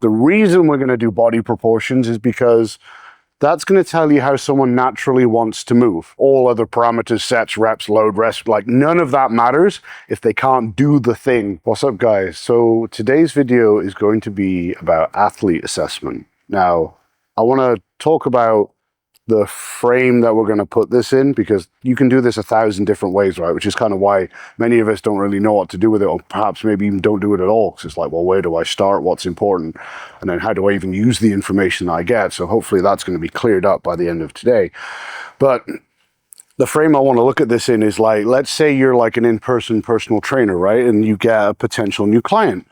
The reason we're going to do body proportions is because that's going to tell you how someone naturally wants to move. All other parameters, sets, reps, load, rest, like none of that matters if they can't do the thing. What's up, guys? So today's video is going to be about athlete assessment. Now, I want to talk about the frame that we're going to put this in, because you can do this 1,000 different ways, right? Which is kind of why many of us don't really know what to do with it, or perhaps maybe even don't do it at all. Because it's like, well, where do I start? What's important? And then how do I even use the information that I get? So hopefully that's going to be cleared up by the end of today. But the frame I want to look at this in is like, let's say you're like an in-person personal trainer, right? And you get a potential new client.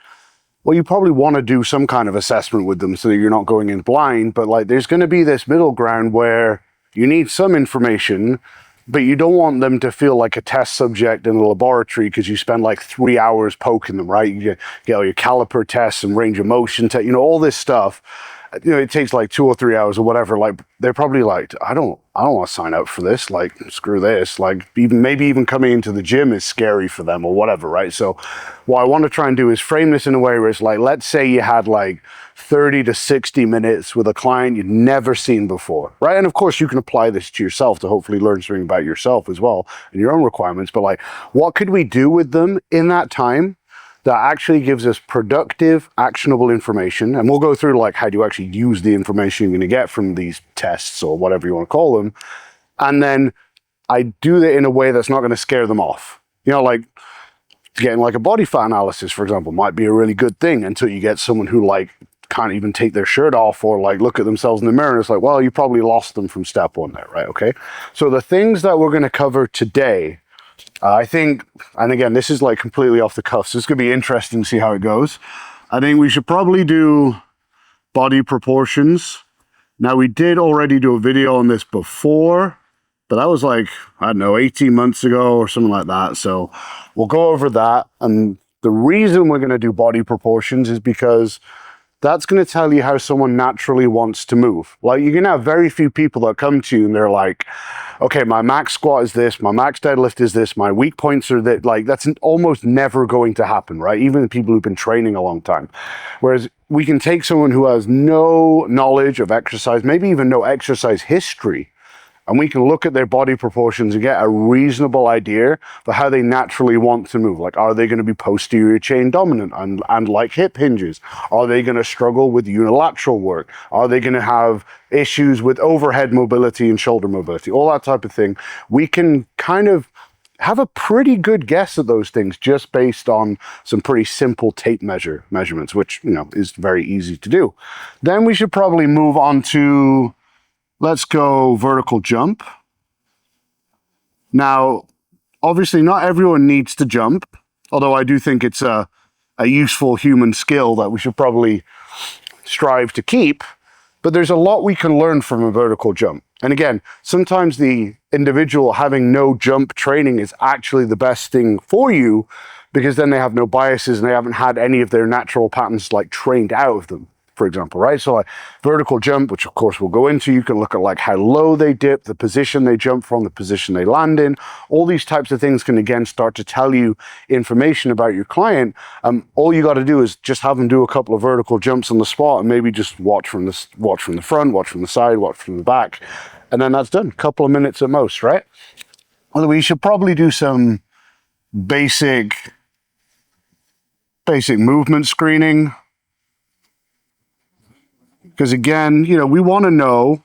Well, you probably want to do some kind of assessment with them so that you're not going in blind, but like there's going to be this middle ground where you need some information, but you don't want them to feel like a test subject in a laboratory because you spend like 3 hours poking them, right? You get all your caliper tests and range of motion, all this stuff. It takes like 2 or 3 hours or whatever. Like they're probably like, I don't want to sign up for this. Like, screw this. Like maybe even coming into the gym is scary for them or whatever, right? So what I want to try and do is frame this in a way where it's like, let's say you had like 30 to 60 minutes with a client you'd never seen before, right? And of course you can apply this to yourself to hopefully learn something about yourself as well and your own requirements. But like, what could we do with them in that time that actually gives us productive, actionable information? And we'll go through like, how do you actually use the information you're going to get from these tests or whatever you want to call them. And then I do that in a way that's not going to scare them off. Like getting like a body fat analysis, for example, might be a really good thing until you get someone who like can't even take their shirt off or like look at themselves in the mirror. And it's like, well, you probably lost them from step one there, right? Okay. So the things that we're going to cover today, I think, and again, this is like completely off the cuff, so it's going to be interesting to see how it goes. I think we should probably do body proportions. Now, we did already do a video on this before, but that was like, I don't know, 18 months ago or something like that. So we'll go over that. And the reason we're going to do body proportions is because that's going to tell you how someone naturally wants to move. Like, you're going to have very few people that come to you and they're like, okay, my max squat is this, my max deadlift is this, my weak points are that. Like, that's almost never going to happen, right? Even the people who've been training a long time. Whereas we can take someone who has no knowledge of exercise, maybe even no exercise history, and we can look at their body proportions and get a reasonable idea for how they naturally want to move. Like, are they going to be posterior chain dominant and like hip hinges? Are they going to struggle with unilateral work? Are they going to have issues with overhead mobility and shoulder mobility? All that type of thing. We can kind of have a pretty good guess at those things just based on some pretty simple Tate measurements, which, is very easy to do. Then we should probably move on to, let's go vertical jump. Now, obviously not everyone needs to jump, although I do think it's a useful human skill that we should probably strive to keep, but there's a lot we can learn from a vertical jump. And again, sometimes the individual having no jump training is actually the best thing for you, because then they have no biases and they haven't had any of their natural patterns like trained out of them, for example, right? So like vertical jump, which of course we'll go into, you can look at like how low they dip, the position they jump from, the position they land in. All these types of things can again start to tell you information about your client. All you got to do is just have them do a couple of vertical jumps on the spot and maybe just watch from the front, watch from the side, watch from the back, and then that's done. A couple of minutes at most, right? Well, we should probably do some basic movement screening. Because again, we want to know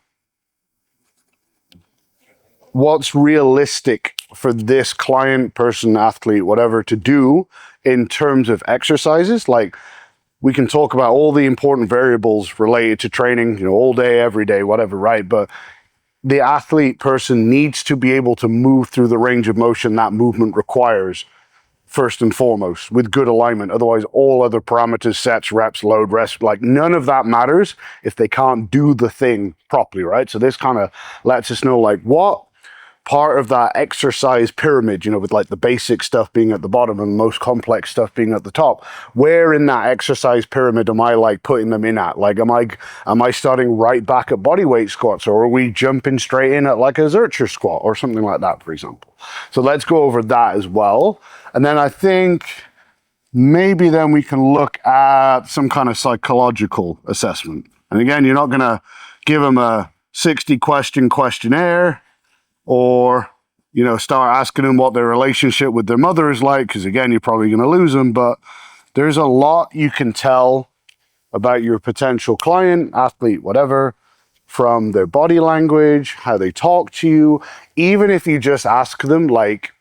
what's realistic for this client, person, athlete, whatever, to do in terms of exercises. Like, we can talk about all the important variables related to training, all day, every day, whatever, right? But the athlete person needs to be able to move through the range of motion that movement requires, first and foremost, with good alignment. Otherwise, all other parameters, sets, reps, load, rest, like none of that matters if they can't do the thing properly, right? So this kind of lets us know like what part of that exercise pyramid, with like the basic stuff being at the bottom and the most complex stuff being at the top, where in that exercise pyramid am I like putting them in at? Like, am I starting right back at bodyweight squats, or are we jumping straight in at like a Zercher squat or something like that, for example? So let's go over that as well. And then I think maybe then we can look at some kind of psychological assessment. And again, you're not going to give them a 60-question questionnaire or, start asking them what their relationship with their mother is like, because again, you're probably going to lose them. But there's a lot you can tell about your potential client, athlete, whatever, from their body language, how they talk to you. Even if you just ask them, like,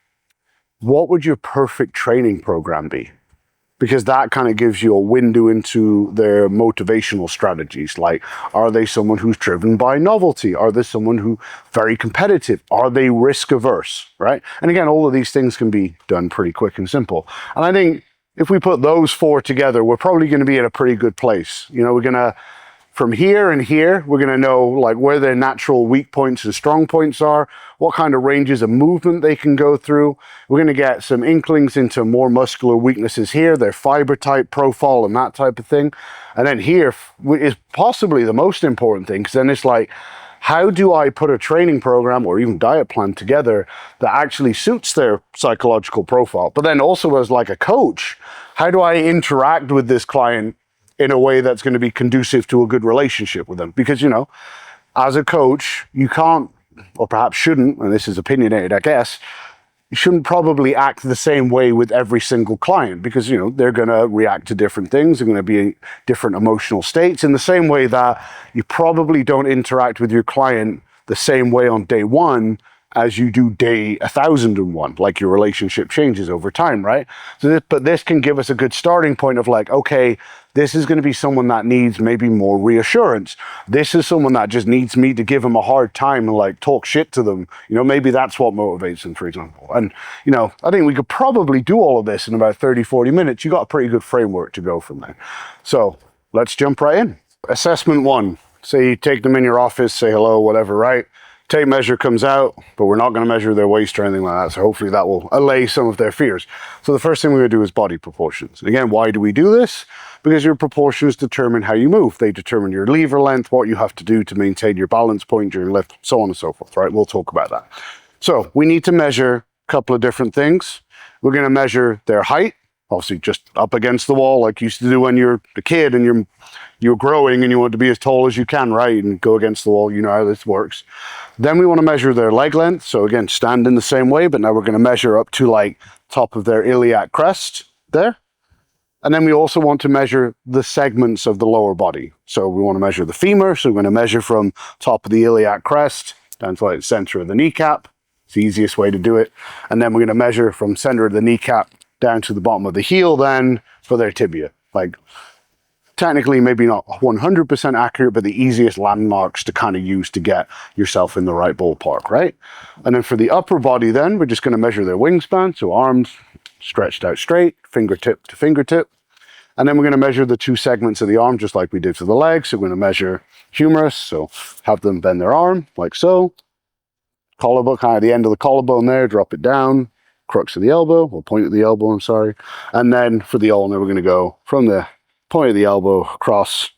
what would your perfect training program be? Because that kind of gives you a window into their motivational strategies. Like, are they someone who's driven by novelty? Are they someone who very competitive? Are they risk averse, right? And again, all of these things can be done pretty quick and simple. And I think if we put those four together, we're probably going to be in a pretty good place. We're going to, from here and here, we're going to know like where their natural weak points and strong points are, what kind of ranges of movement they can go through. We're going to get some inklings into more muscular weaknesses here, their fiber type profile and that type of thing. And then here is possibly the most important thing, because then it's like, how do I put a training program or even diet plan together that actually suits their psychological profile? But then also as like a coach, how do I interact with this client in a way that's going to be conducive to a good relationship with them? Because, as a coach, you can't, or perhaps shouldn't, and this is opinionated, I guess, you shouldn't probably act the same way with every single client, because, they're going to react to different things. They're going to be in different emotional states, in the same way that you probably don't interact with your client the same way on day one as you do day 1,001. Like, your relationship changes over time, right? So but this can give us a good starting point of like, okay, this is going to be someone that needs maybe more reassurance. This is someone that just needs me to give them a hard time and like talk shit to them. Maybe that's what motivates them, for example. And, I think we could probably do all of this in about 30, 40 minutes. You got a pretty good framework to go from there. So let's jump right in. Assessment 1. Say you take them in your office, say hello, whatever, right? Tape measure comes out, but we're not going to measure their waist or anything like that. So hopefully that will allay some of their fears. So the first thing we're going to do is body proportions. And again, why do we do this? Because your proportions determine how you move. They determine your lever length, what you have to do to maintain your balance point during lift, so on and so forth, right? We'll talk about that. So we need to measure a couple of different things. We're going to measure their height, obviously just up against the wall, like you used to do when you're a kid and you're growing and you want to be as tall as you can, right? And go against the wall. You know how this works. Then we want to measure their leg length. So again, stand in the same way, but now we're going to measure up to like top of their iliac crest there. And then we also want to measure the segments of the lower body. So we want to measure the femur. So we're going to measure from top of the iliac crest down to like the center of the kneecap. It's the easiest way to do it. And then we're going to measure from center of the kneecap down to the bottom of the heel then for their tibia. Like, technically maybe not 100% accurate, but the easiest landmarks to kind of use to get yourself in the right ballpark, right? And then for the upper body then, we're just going to measure their wingspan. So arms stretched out straight, fingertip to fingertip. And then we're going to measure the two segments of the arm, just like we did for the legs. So we're going to measure humerus. So have them bend their arm like so. Collarbone, kind of the end of the collarbone there, drop it down. Crux of the elbow, or point of the elbow, I'm sorry. And then for the ulnar, we're going to go from the point of the elbow across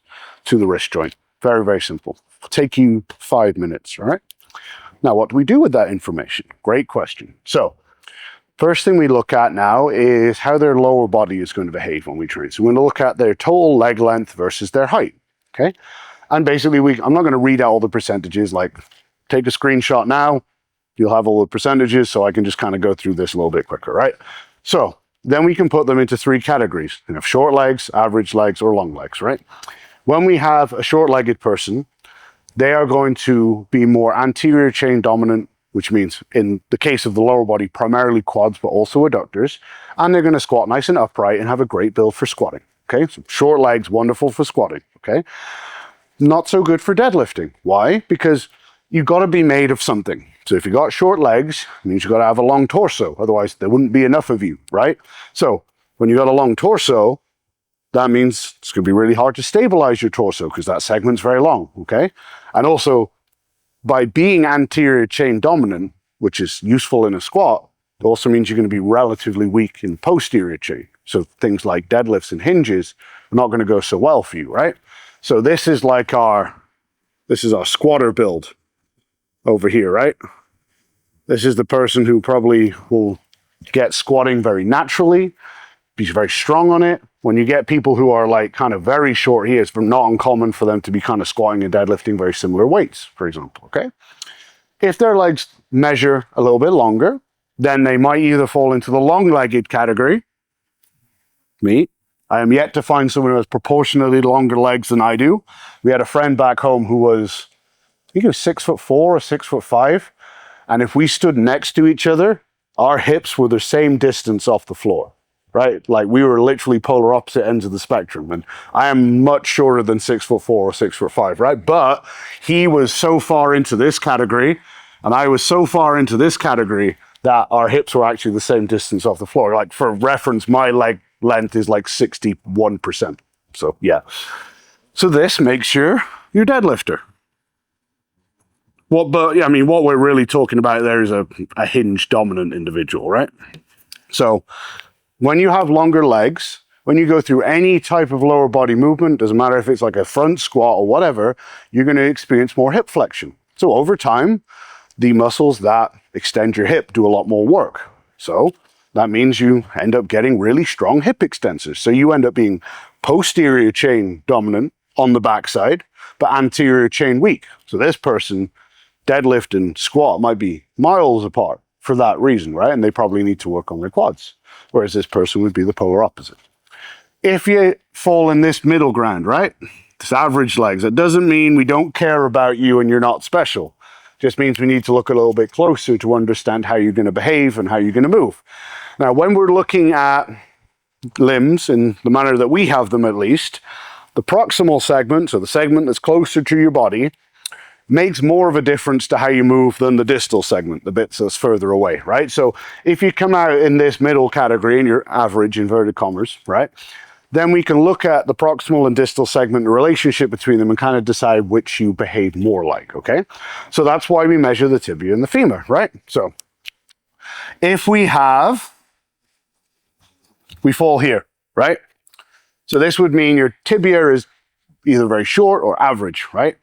to the wrist joint. Very, very simple. It'll take you 5 minutes, all right? Now, what do we do with that information? Great question. So, first thing we look at now is how their lower body is going to behave when we train. So we're going to look at their total leg length versus their height, okay? And basically, I'm not going to read out all the percentages, like take a screenshot now, you'll have all the percentages, so I can just kind of go through this a little bit quicker, right? So then we can put them into 3 categories. You have short legs, average legs, or long legs, right? When we have a short-legged person, they are going to be more anterior chain dominant, which means in the case of the lower body, primarily quads, but also adductors. And they're going to squat nice and upright and have a great build for squatting, okay? So short legs, wonderful for squatting, okay? Not so good for deadlifting. Why? Because you've got to be made of something. So if you got short legs, it means you got to have a long torso. Otherwise, there wouldn't be enough of you, right? So when you got a long torso, that means it's going to be really hard to stabilize your torso because that segment's very long, okay? And also, by being anterior chain dominant, which is useful in a squat, it also means you're going to be relatively weak in posterior chain. So things like deadlifts and hinges are not going to go so well for you, right? So this is like our squatter build over here, right? This is the person who probably will get squatting very naturally. be very strong on it. When you get people who are like kind of very short here, it's not uncommon for them to be kind of squatting and deadlifting very similar weights, for example, okay? If their legs measure a little bit longer, then they might either fall into the long-legged category. Me, I am yet to find someone who has proportionally longer legs than I do. We had a friend back home who was, I think he was 6'4" or 6'5", and if we stood next to each other, our hips were the same distance off the floor, right? Like we were literally polar opposite ends of the spectrum. And I am much shorter than 6'4" or 6'5", right? But he was so far into this category, and I was so far into this category that our hips were actually the same distance off the floor. Like for reference, my leg length is like 61%. So yeah. So this makes you your deadlifter. What we're really talking about there is a hinge dominant individual, right? So when you have longer legs, when you go through any type of lower body movement, doesn't matter if it's like a front squat or whatever, you're going to experience more hip flexion. So over time, the muscles that extend your hip do a lot more work. So that means you end up getting really strong hip extensors. So you end up being posterior chain dominant on the backside, but anterior chain weak. So this person, deadlift and squat might be miles apart for that reason, right? And they probably need to work on their quads. Whereas this person would be the polar opposite. If you fall in this middle ground, right? This average legs, that doesn't mean we don't care about you and you're not special. It just means we need to look a little bit closer to understand how you're going to behave and how you're going to move. Now, when we're looking at limbs in the manner that we have them at least, the proximal segment, so the segment that's closer to your body, makes more of a difference to how you move than the distal segment, the bits that's further away, right? So if you come out in this middle category in your average inverted commas, right, then we can look at the proximal and distal segment, the relationship between them, and kind of decide which you behave more like, okay? So that's why we measure the tibia and the femur, right? So if we fall here, right? So this would mean your tibia is either very short or average, right?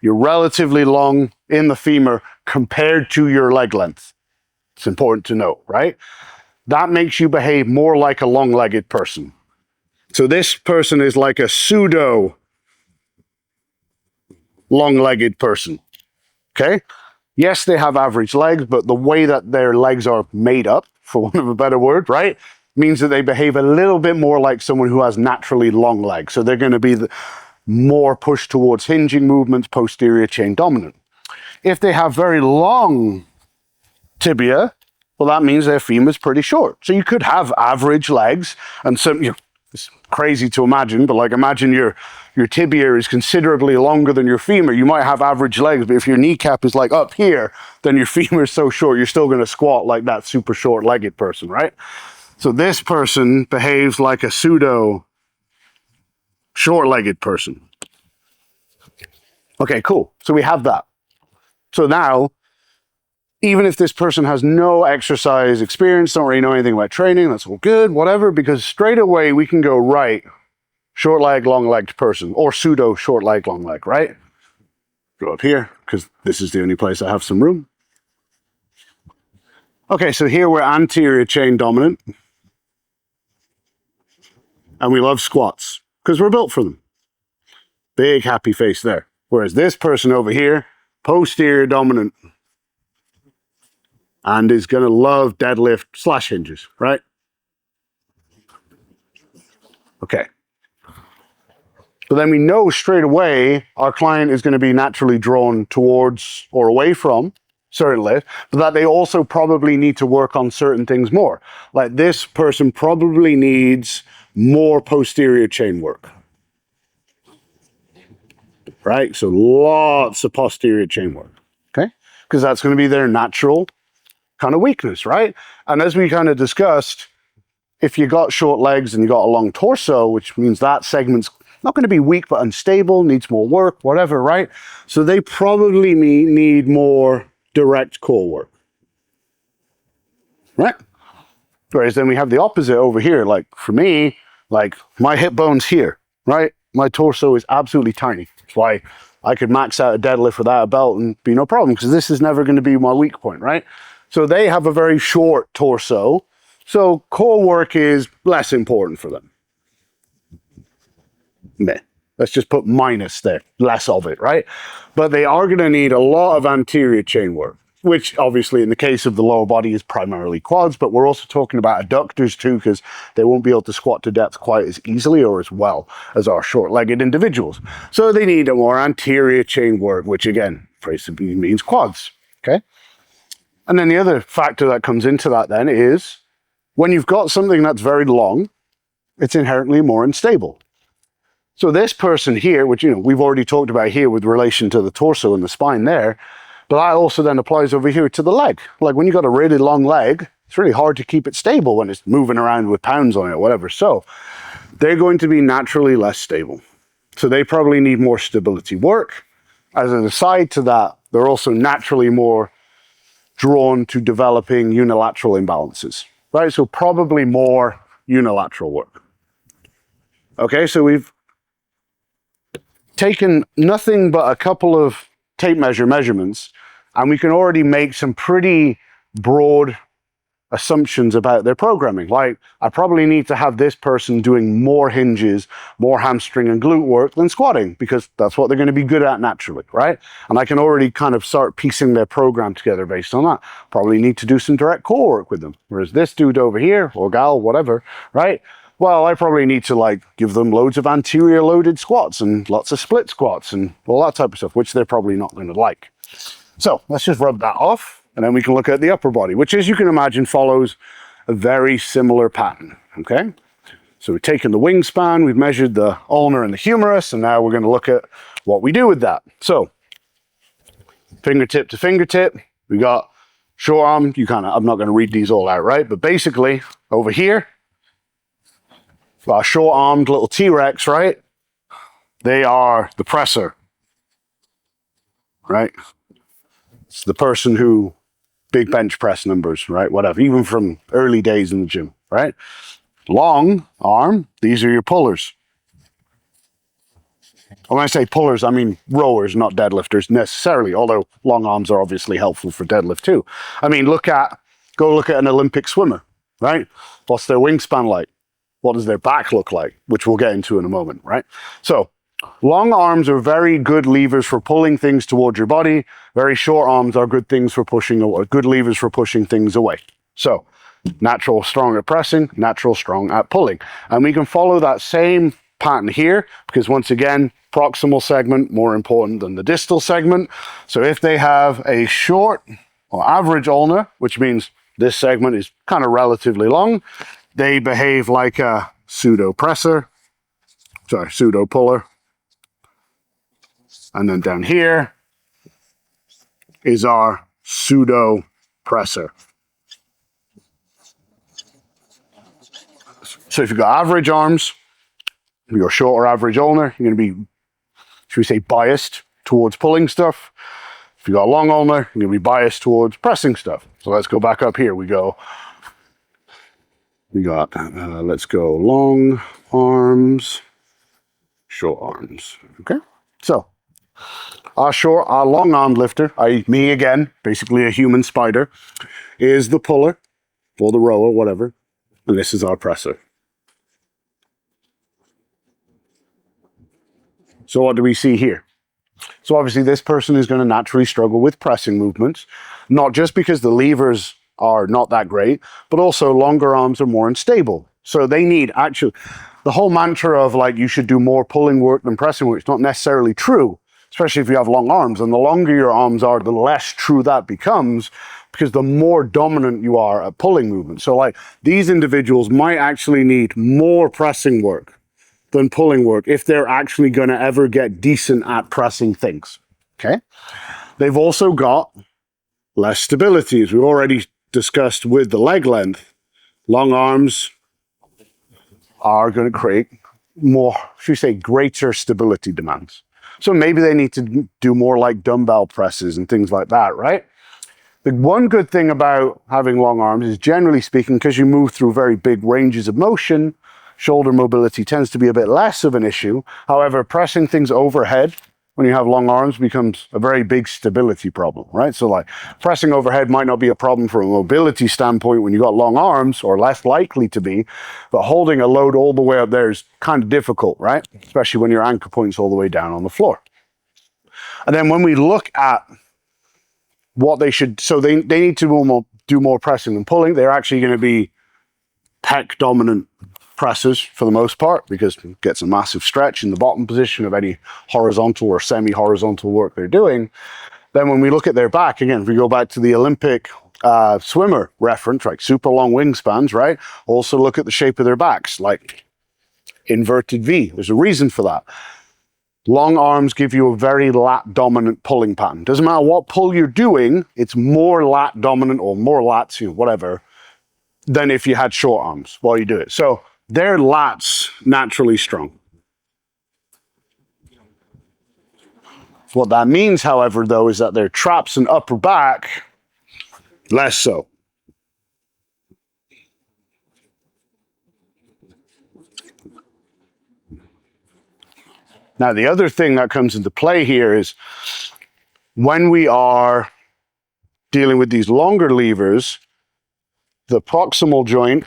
You're relatively long in the femur compared to your leg length. It's important to note, right? That makes you behave more like a long-legged person. So this person is like a pseudo long-legged person, okay? Yes, they have average legs, but the way that their legs are made up, for want of a better word, right, means that they behave a little bit more like someone who has naturally long legs. So they're going to be more pushed towards hinging movements, posterior chain dominant. If they have very long tibia, well, that means their femur is pretty short. So you could have average legs, and some, it's crazy to imagine, but like imagine your tibia is considerably longer than your femur. You might have average legs, but if your kneecap is like up here, then your femur is so short, you're still going to squat like that super short-legged person, right? So this person behaves like a pseudo short-legged person. Okay, cool. So we have that. So now, even if this person has no exercise experience, don't really know anything about training, that's all good, whatever, because straight away we can go, right, short leg, long-legged person, or pseudo short leg, long leg, right? Go up here, because this is the only place I have some room. Okay, so here we're anterior chain dominant. And we love squats, because we're built for them. Big happy face there. Whereas this person over here, posterior dominant, and is going to love deadlift / hinges, right? Okay. So then we know straight away our client is going to be naturally drawn towards or away from certain lifts, but that they also probably need to work on certain things more. Like this person probably needs more posterior chain work. Right? So lots of posterior chain work. Okay? Because that's going to be their natural kind of weakness, right? And as we kind of discussed, if you got short legs and you got a long torso, which means that segment's not going to be weak but unstable, needs more work, whatever, right? So they probably need more direct core work. Right? Whereas then we have the opposite over here. Like for me, like my hip bone's here, right? My torso is absolutely tiny. That's why I could max out a deadlift without a belt and be no problem, because this is never going to be my weak point, right? So they have a very short torso, So core work is less important for them. Meh. Let's just put minus there, less of it, right? But they are going to need a lot of anterior chain work, which obviously in the case of the lower body is primarily quads, but we're also talking about adductors too, because they won't be able to squat to depth quite as easily or as well as our short-legged individuals. So they need a more anterior chain work, which again, basically means quads, okay? And then the other factor that comes into that then is when you've got something that's very long, it's inherently more unstable. So this person here, which, we've already talked about here with relation to the torso and the spine there, but that also then applies over here to the leg. Like when you've got a really long leg, it's really hard to keep it stable when it's moving around with pounds on it or whatever. So they're going to be naturally less stable. So they probably need more stability work. As an aside to that, they're also naturally more drawn to developing unilateral imbalances, right? So probably more unilateral work. Okay, so we've taken nothing but a couple of tape measure measurements, and we can already make some pretty broad assumptions about their programming. Like, I probably need to have this person doing more hinges, more hamstring and glute work than squatting, because that's what they're going to be good at naturally, right? And I can already kind of start piecing their program together based on that. Probably need to do some direct core work with them. Whereas this dude over here, or gal, whatever, right? Well, I probably need to give them loads of anterior loaded squats and lots of split squats and all that type of stuff, which they're probably not going to like. So let's just rub that off, and then we can look at the upper body, which, as you can imagine, follows a very similar pattern, okay? So we've taken the wingspan, we've measured the ulnar and the humerus, and now we're going to look at what we do with that. So fingertip to fingertip, we got short arm, I'm not going to read these all out, right? But basically, over here, got a short-armed little T-Rex, right? They are the presser, right? It's the person who big bench press numbers, right? Whatever, even from early days in the gym, right? Long arm, these are your pullers. When I say pullers, I mean rowers, not deadlifters necessarily, although long arms are obviously helpful for deadlift too. I mean, go look at an Olympic swimmer, right? What's their wingspan like? What does their back look like? Which we'll get into in a moment, right? So long arms are very good levers for pulling things towards your body. Very short arms are good levers for pushing things away. So natural strong at pressing, natural strong at pulling. And we can follow that same pattern here, because once again, proximal segment more important than the distal segment. So if they have a short or average ulnar, which means this segment is kind of relatively long, they behave like a pseudo puller. And then down here is our pseudo presser. So if you've got average arms, your short or average ulnar, you're going to be, should we say, biased towards pulling stuff. If you've got a long ulnar, you're going to be biased towards pressing stuff. So let's go back up here. Let's go long arms, short arms, okay? So, our long-armed lifter, i.e. me again, basically a human spider, is the puller, or the rower, whatever, and this is our presser. So what do we see here? So obviously this person is going to naturally struggle with pressing movements, not just because the levers are not that great, but also longer arms are more unstable. So they need the whole mantra of you should do more pulling work than pressing work is not necessarily true, especially if you have long arms. And the longer your arms are, the less true that becomes, because the more dominant you are at pulling movements. So these individuals might actually need more pressing work than pulling work if they're actually going to ever get decent at pressing things, okay? They've also got less stability, as we've already discussed with the leg length. Long arms are going to create more, should we say, greater stability demands. So maybe they need to do more dumbbell presses and things like that, right? The one good thing about having long arms is, generally speaking, because you move through very big ranges of motion, shoulder mobility tends to be a bit less of an issue. However, pressing things overhead when you have long arms becomes a very big stability problem, right? So like pressing overhead might not be a problem from a mobility standpoint when you got long arms, or less likely to be, but holding a load all the way up there is kind of difficult, right? Especially when your anchor point's all the way down on the floor. And then when we look at what they should, so they need to do more pressing than pulling. They're actually going to be pec dominant presses for the most part, because it gets a massive stretch in the bottom position of any horizontal or semi-horizontal work they're doing. Then when we look at their back, again, if we go back to the Olympic swimmer reference, right, super long wingspans, right? Also look at the shape of their backs, like inverted V. There's a reason for that. Long arms give you a very lat dominant pulling pattern. Doesn't matter what pull you're doing, it's more lat dominant or more lats, you know, whatever, than if you had short arms while you do it. So their lats naturally strong. What that means, however, though, is that their traps and upper back, less so. Now, the other thing that comes into play here is when we are dealing with these longer levers, the proximal joint,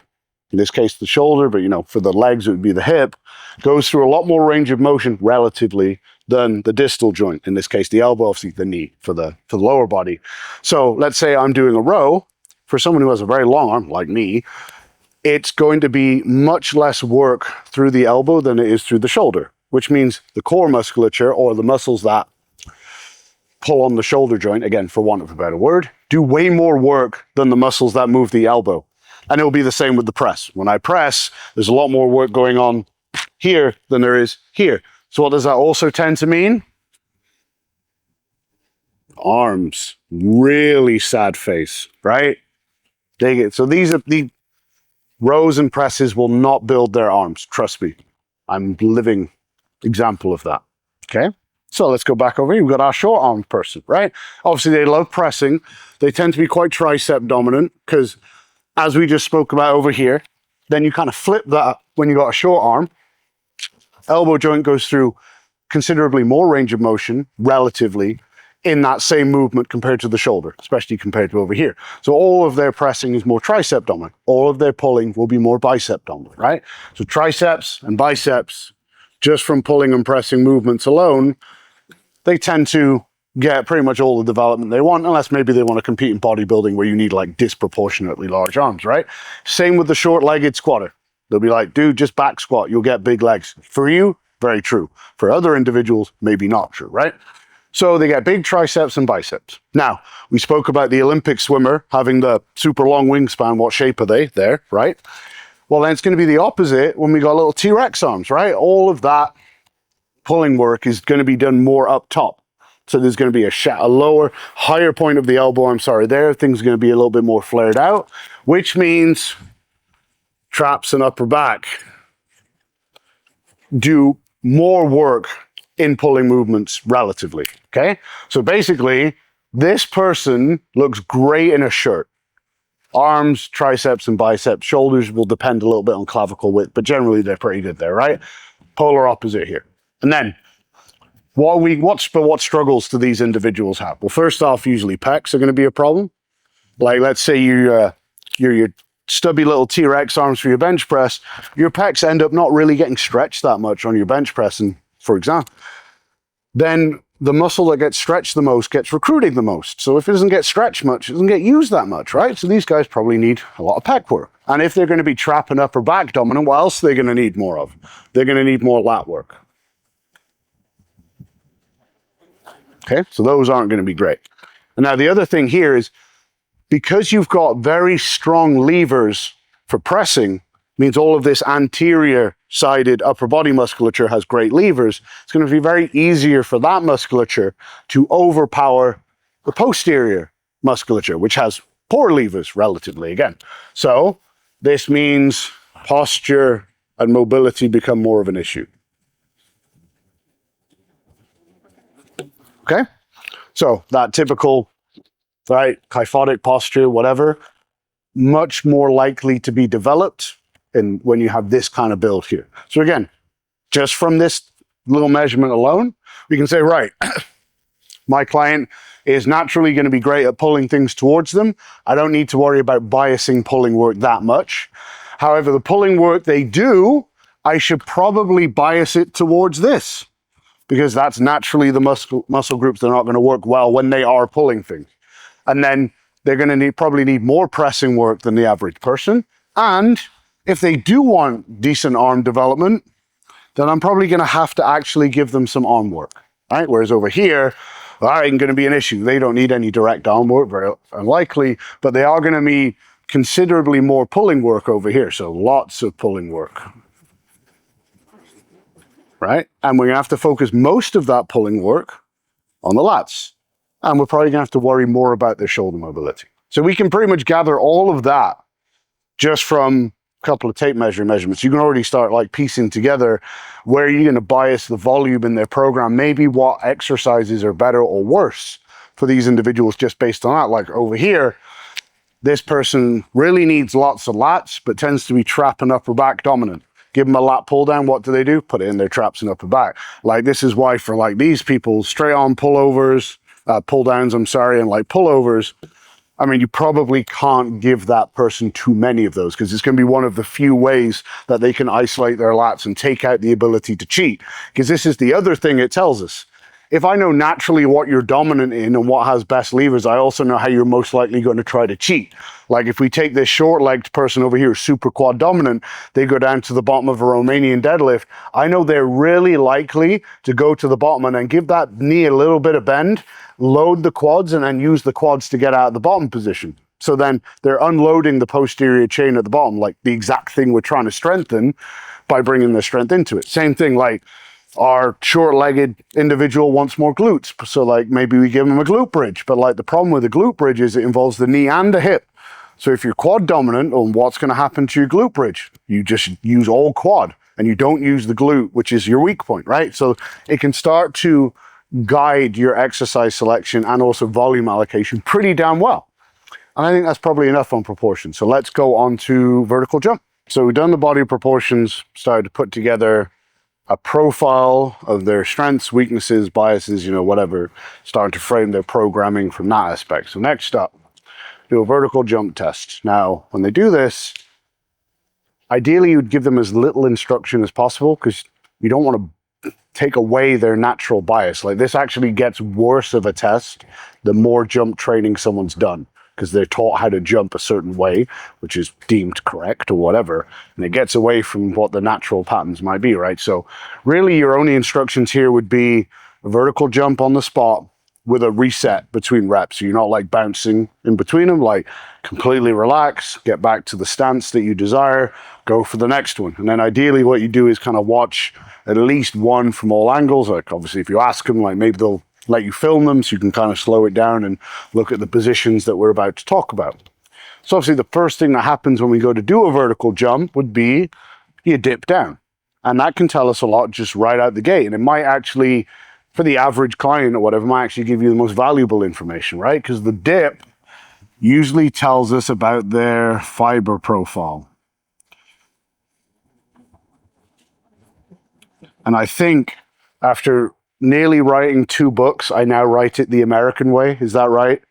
in this case the shoulder, but you know, for the legs it would be the hip, goes through a lot more range of motion relatively than the distal joint, in this case the elbow, obviously the knee for the lower body. So let's say I'm doing a row. For someone who has a very long arm like me, it's going to be much less work through the elbow than it is through the shoulder, which means the core musculature, or the muscles that pull on the shoulder joint, again, for want of a better word, do way more work than the muscles that move the elbow. And it'll be the same with the press. When I press, there's a lot more work going on here than there is here. So what does that also tend to mean? Arms. Really sad face, right? So these are the rows and presses will not build their arms. Trust me. I'm living example of that. Okay? So let's go back over here. We've got our short armed person, right? Obviously, they love pressing. They tend to be quite tricep dominant because, as we just spoke about over here, then you kind of flip that when you got a short arm. Elbow joint goes through considerably more range of motion, relatively, in that same movement compared to the shoulder, especially compared to over here. So all of their pressing is more tricep dominant. All of their pulling will be more bicep dominant, right? So triceps and biceps, just from pulling and pressing movements alone, they tend to get pretty much all the development they want, unless maybe they want to compete in bodybuilding where you need like disproportionately large arms, right? Same with the short-legged squatter. They'll be like, dude, just back squat, you'll get big legs. For you, very true. For other individuals, maybe not true, right? So they get big triceps and biceps. Now, we spoke about the Olympic swimmer having the super long wingspan. What shape are they? There, right? Well, then it's going to be the opposite when we got little T-Rex arms, right? All of that pulling work is going to be done more up top. So there's going to be a lower, higher point of the elbow, I'm sorry, there. Things are going to be a little bit more flared out, which means traps and upper back do more work in pulling movements relatively, okay? So basically, this person looks great in a shirt. Arms, triceps, and biceps. Shoulders will depend a little bit on clavicle width, but generally they're pretty good there, right? Polar opposite here. And then, what struggles do these individuals have? Well, first off, usually pecs are going to be a problem. Like, let's say you're your stubby little T-Rex arms for your bench press, your pecs end up not really getting stretched that much on your bench press, and for example, then the muscle that gets stretched the most gets recruiting the most. So if it doesn't get stretched much, it doesn't get used that much, right? So these guys probably need a lot of pec work. And if they're going to be trap and upper back dominant, what else are they going to need more of? They're going to need more lat work. Okay, so those aren't going to be great. And now the other thing here is, because you've got very strong levers for pressing, means all of this anterior-sided upper body musculature has great levers. It's going to be very easier for that musculature to overpower the posterior musculature, which has poor levers relatively again. So this means posture and mobility become more of an issue. Okay? So that typical, right, kyphotic posture, whatever, much more likely to be developed and when you have this kind of build here. So again, just from this little measurement alone, we can say, right, my client is naturally going to be great at pulling things towards them. I don't need to worry about biasing pulling work that much. However, the pulling work they do, I should probably bias it towards this, because that's naturally the muscle groups that are not going to work well when they are pulling things. And then they're going to probably need more pressing work than the average person. And if they do want decent arm development, then I'm probably going to have to actually give them some arm work, right? Whereas over here, that ain't going to be an issue. They don't need any direct arm work, very unlikely, but they are going to need considerably more pulling work over here. So lots of pulling work, right? And we're going to have to focus most of that pulling work on the lats. And we're probably going to have to worry more about their shoulder mobility. So we can pretty much gather all of that just from a couple of tape measurements. You can already start like piecing together where you're going to bias the volume in their program, maybe what exercises are better or worse for these individuals just based on that. Like over here, this person really needs lots of lats, but tends to be trap and upper back dominant. Give them a lat pull down, what do? Put it in their traps and upper back. Like this is why for like these people, straight on pullovers, pull downs, and like pullovers, I mean, you probably can't give that person too many of those because it's going to be one of the few ways that they can isolate their lats and take out the ability to cheat. Because this is the other thing it tells us. If I know naturally what you're dominant in and what has best levers, I also know how you're most likely going to try to cheat. Like if we take this short-legged person over here, super quad dominant, they go down to the bottom of a Romanian deadlift, I know they're really likely to go to the bottom and then give that knee a little bit of bend, load the quads, and then use the quads to get out of the bottom position. So then they're unloading the posterior chain at the bottom, like the exact thing we're trying to strengthen by bringing the strength into it. Same thing, like our short-legged individual wants more glutes. So like maybe we give them a glute bridge, but like the problem with the glute bridge is it involves the knee and the hip. So if you're quad dominant, well, what's going to happen to your glute bridge? You just use all quad and you don't use the glute, which is your weak point, right? So it can start to guide your exercise selection and also volume allocation pretty damn well. And I think that's probably enough on proportion. So let's go on to vertical jump. So we've done the body proportions, started to put together a profile of their strengths, weaknesses, biases, whatever, starting to frame their programming from that aspect. So next up, do a vertical jump test. Now, when they do this, ideally you'd give them as little instruction as possible because you don't want to take away their natural bias. Like this actually gets worse of a test the more jump training someone's done, because they're taught how to jump a certain way, which is deemed correct or whatever, and it gets away from what the natural patterns might be, right? So really your only instructions here would be a vertical jump on the spot with a reset between reps. So you're not like bouncing in between them, like completely relax, get back to the stance that you desire, go for the next one. And then ideally what you do is kind of watch at least one from all angles. Like obviously if you ask them, like maybe they'll let you film them so you can kind of slow it down and look at the positions that we're about to talk about. So obviously the first thing that happens when we go to do a vertical jump would be you dip down. And that can tell us a lot just right out the gate. And it might actually, for the average client or whatever, might actually give you the most valuable information, right? Because the dip usually tells us about their fiber profile. And I think after nearly writing 2 books, I now write it the American way. Is that right?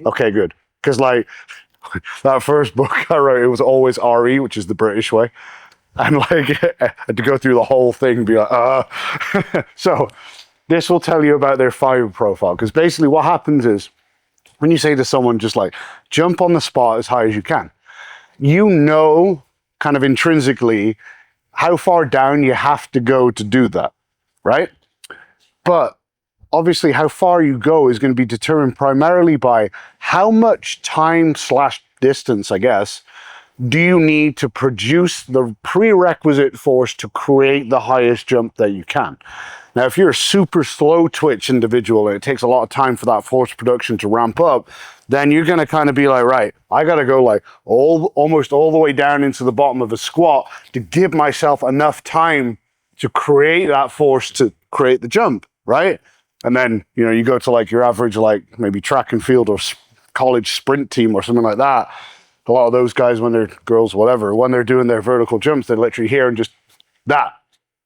Okay, good. Because like that first book I wrote, it was always RE, which is the British way. And like I had to go through the whole thing and be like, So this will tell you about their fiber profile. Because basically what happens is when you say to someone just like jump on the spot as high as you can, kind of intrinsically how far down you have to go to do that, right? But obviously how far you go is going to be determined primarily by how much time/distance, I guess, do you need to produce the prerequisite force to create the highest jump that you can. Now, if you're a super slow twitch individual and it takes a lot of time for that force production to ramp up, then you're going to kind of be like, right, I got to go like almost all the way down into the bottom of a squat to give myself enough time to create that force to create the jump, right? And then, you go to like your average, like maybe track and field or college sprint team or something like that. A lot of those guys, when they're girls, whatever, when they're doing their vertical jumps, they literally here and just that.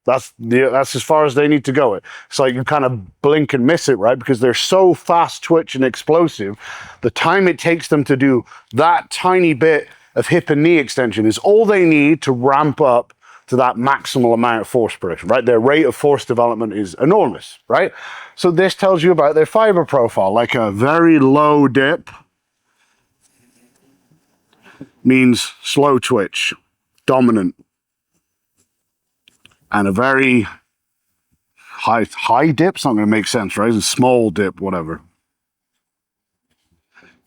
That's as far as they need to go. It's like you kind of blink and miss it, right? Because they're so fast twitch and explosive. The time it takes them to do that tiny bit of hip and knee extension is all they need to ramp up to that maximal amount of force production, right? Their rate of force development is enormous, right? So this tells you about their fiber profile, like a very low dip means slow twitch, dominant, and a very high dip's not going to make sense, right? It's a small dip, whatever,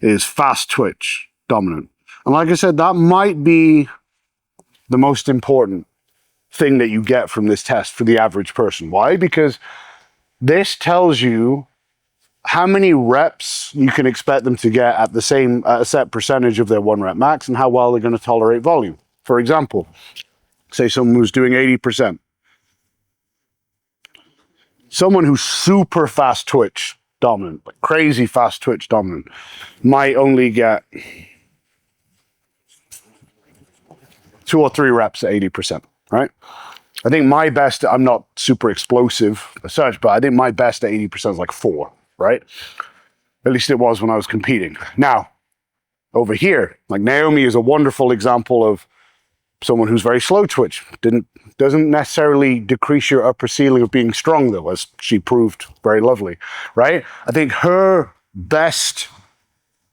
is fast twitch, dominant. And like I said, that might be the most important thing that you get from this test for the average person. Why? Because this tells you how many reps you can expect them to get at the same a set percentage of their 1 rep max and how well they're going to tolerate volume. For example, say someone who's doing 80%. Someone who's super fast twitch dominant, like crazy fast twitch dominant, might only get 2 or 3 reps at 80%, right? I think my best, I'm not super explosive as such, but I think my best at 80% is like 4, right? At least it was when I was competing. Now, over here, like Naomi is a wonderful example of someone who's very slow twitch. Doesn't necessarily decrease your upper ceiling of being strong, though, as she proved very lovely, right? I think her best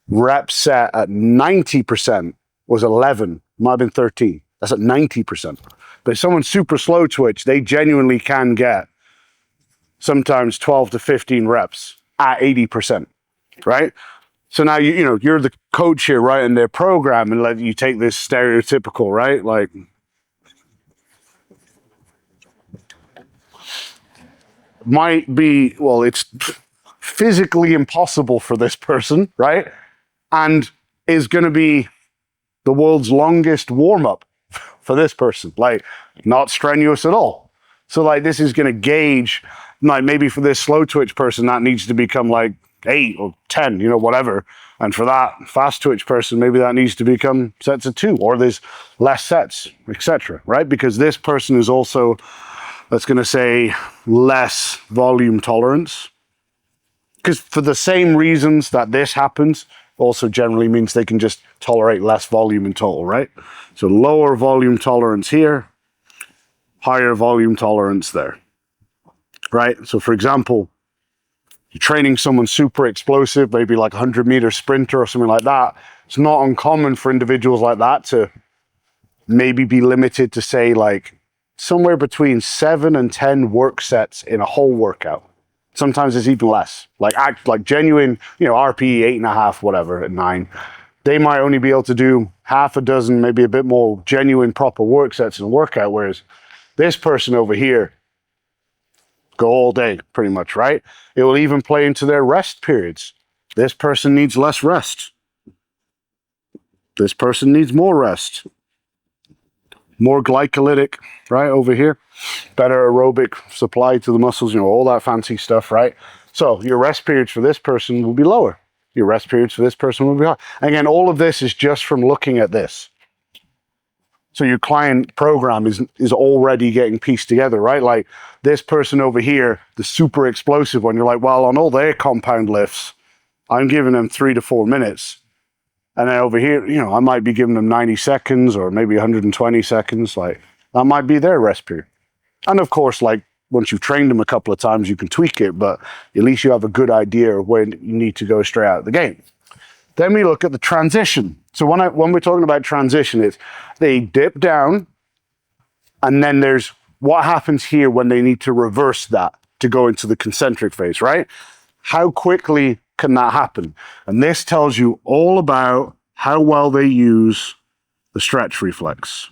rep set at 90% was 11, might have been 13. That's at 90%. But if someone's super slow twitch, they genuinely can get sometimes 12 to 15 reps at 80%, right? So now you're the coach here, right, in their program, and let you take this stereotypical, right? Like, might be, well, it's physically impossible for this person, right? And is going to be the world's longest warm-up for this person, like not strenuous at all. So like this is going to gauge, like maybe for this slow twitch person, that needs to become like 8 or 10, whatever. And for that fast twitch person, maybe that needs to become sets of 2, or there's less sets, etc. Right? Because this person is also, that's going to say, less volume tolerance. Because for the same reasons that this happens, also generally means they can just tolerate less volume in total, right? So lower volume tolerance here, higher volume tolerance there, right? So for example, you're training someone super explosive, maybe like a 100-meter sprinter or something like that. It's not uncommon for individuals like that to maybe be limited to, say, like somewhere between 7 and 10 work sets in a whole workout. Sometimes it's even less. Like genuine, RPE 8.5, whatever, at 9. They might only be able to do half a dozen, maybe a bit more genuine proper work sets in a workout, whereas this person over here go all day, pretty much, right? It will even play into their rest periods. This person needs less rest. This person needs more rest. More glycolytic, right, over here. Better aerobic supply to the muscles, all that fancy stuff, right? So your rest periods for this person will be lower. Your rest periods for this person will be higher. Again, all of this is just from looking at this. So your client program is already getting pieced together, right? Like this person over here, the super explosive one, you're like, well, on all their compound lifts, I'm giving them 3 to 4 minutes. And then over here, I might be giving them 90 seconds or maybe 120 seconds. Like that might be their rest period. And of course, like once you've trained them a couple of times, you can tweak it, but at least you have a good idea of when you need to go straight out of the game. Then we look at the transition. So when we're talking about transition, it's they dip down, and then there's what happens here when they need to reverse that to go into the concentric phase, right? How quickly can that happen? And this tells you all about how well they use the stretch reflex.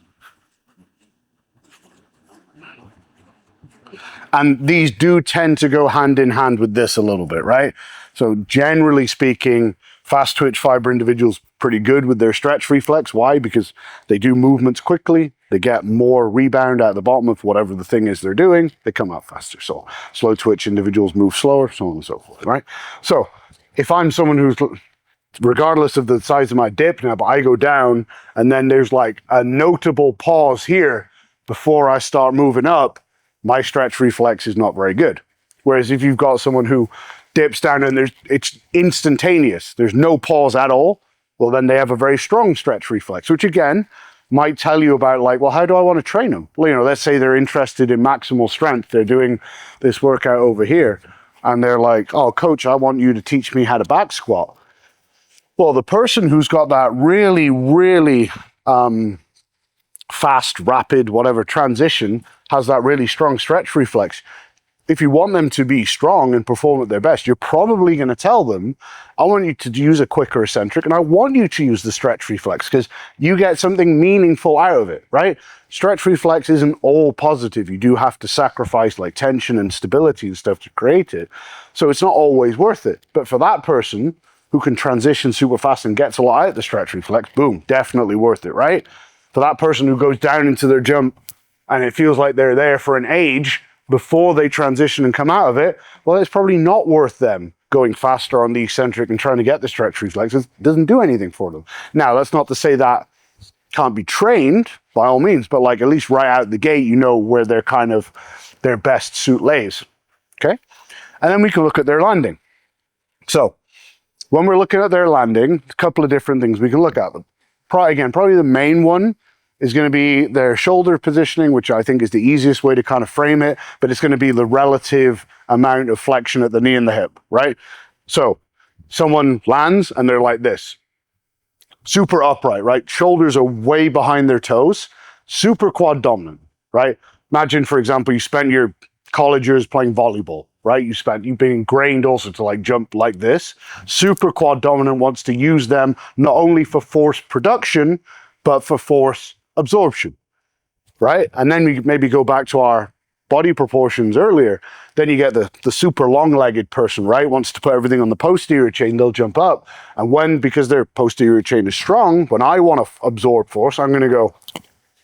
And these do tend to go hand in hand with this a little bit, right? So generally speaking, fast twitch fiber individuals pretty good with their stretch reflex. Why? Because they do movements quickly. They get more rebound at the bottom of whatever the thing is they're doing. They come out faster. So slow twitch individuals move slower, so on and so forth, right? So if I'm someone who's, regardless of the size of my dip now, but I go down and then there's like a notable pause here before I start moving up, my stretch reflex is not very good. Whereas if you've got someone who dips down and it's instantaneous, there's no pause at all, well, then they have a very strong stretch reflex, which again might tell you about like, well, how do I want to train them? Well, you know, let's say they're interested in maximal strength. They're doing this workout over here and they're like, oh, coach, I want you to teach me how to back squat. Well, the person who's got that really, really fast, rapid, whatever transition has that really strong stretch reflex. If you want them to be strong and perform at their best, you're probably going to tell them, I want you to use a quicker eccentric and I want you to use the stretch reflex because you get something meaningful out of it, right? Stretch reflex isn't all positive. You do have to sacrifice like tension and stability and stuff to create it. So it's not always worth it. But for that person who can transition super fast and gets a lot out of the stretch reflex, boom, definitely worth it, right? For that person who goes down into their jump and it feels like they're there for an age before they transition and come out of it, well, it's probably not worth them going faster on the eccentric and trying to get the stretch reflex. It doesn't do anything for them. Now, that's not to say that can't be trained by all means, but like at least right out the gate, you know where their kind of their best suit lays. Okay. And then we can look at their landing. So when we're looking at their landing, a couple of different things we can look at them. Probably the main one is going to be their shoulder positioning, which I think is the easiest way to kind of frame it, but it's going to be the relative amount of flexion at the knee and the hip, right? So someone lands and they're like this, super upright, right? Shoulders are way behind their toes, super quad dominant, right? Imagine, for example, you spent your college years playing volleyball, right? You've been ingrained also to like jump like this. Super quad dominant wants to use them not only for force production, but for force absorption, right? And then we maybe go back to our body proportions earlier. Then you get the super long-legged person, right? Wants to put everything on the posterior chain, they'll jump up. And because their posterior chain is strong, when I want to absorb force, I'm going to go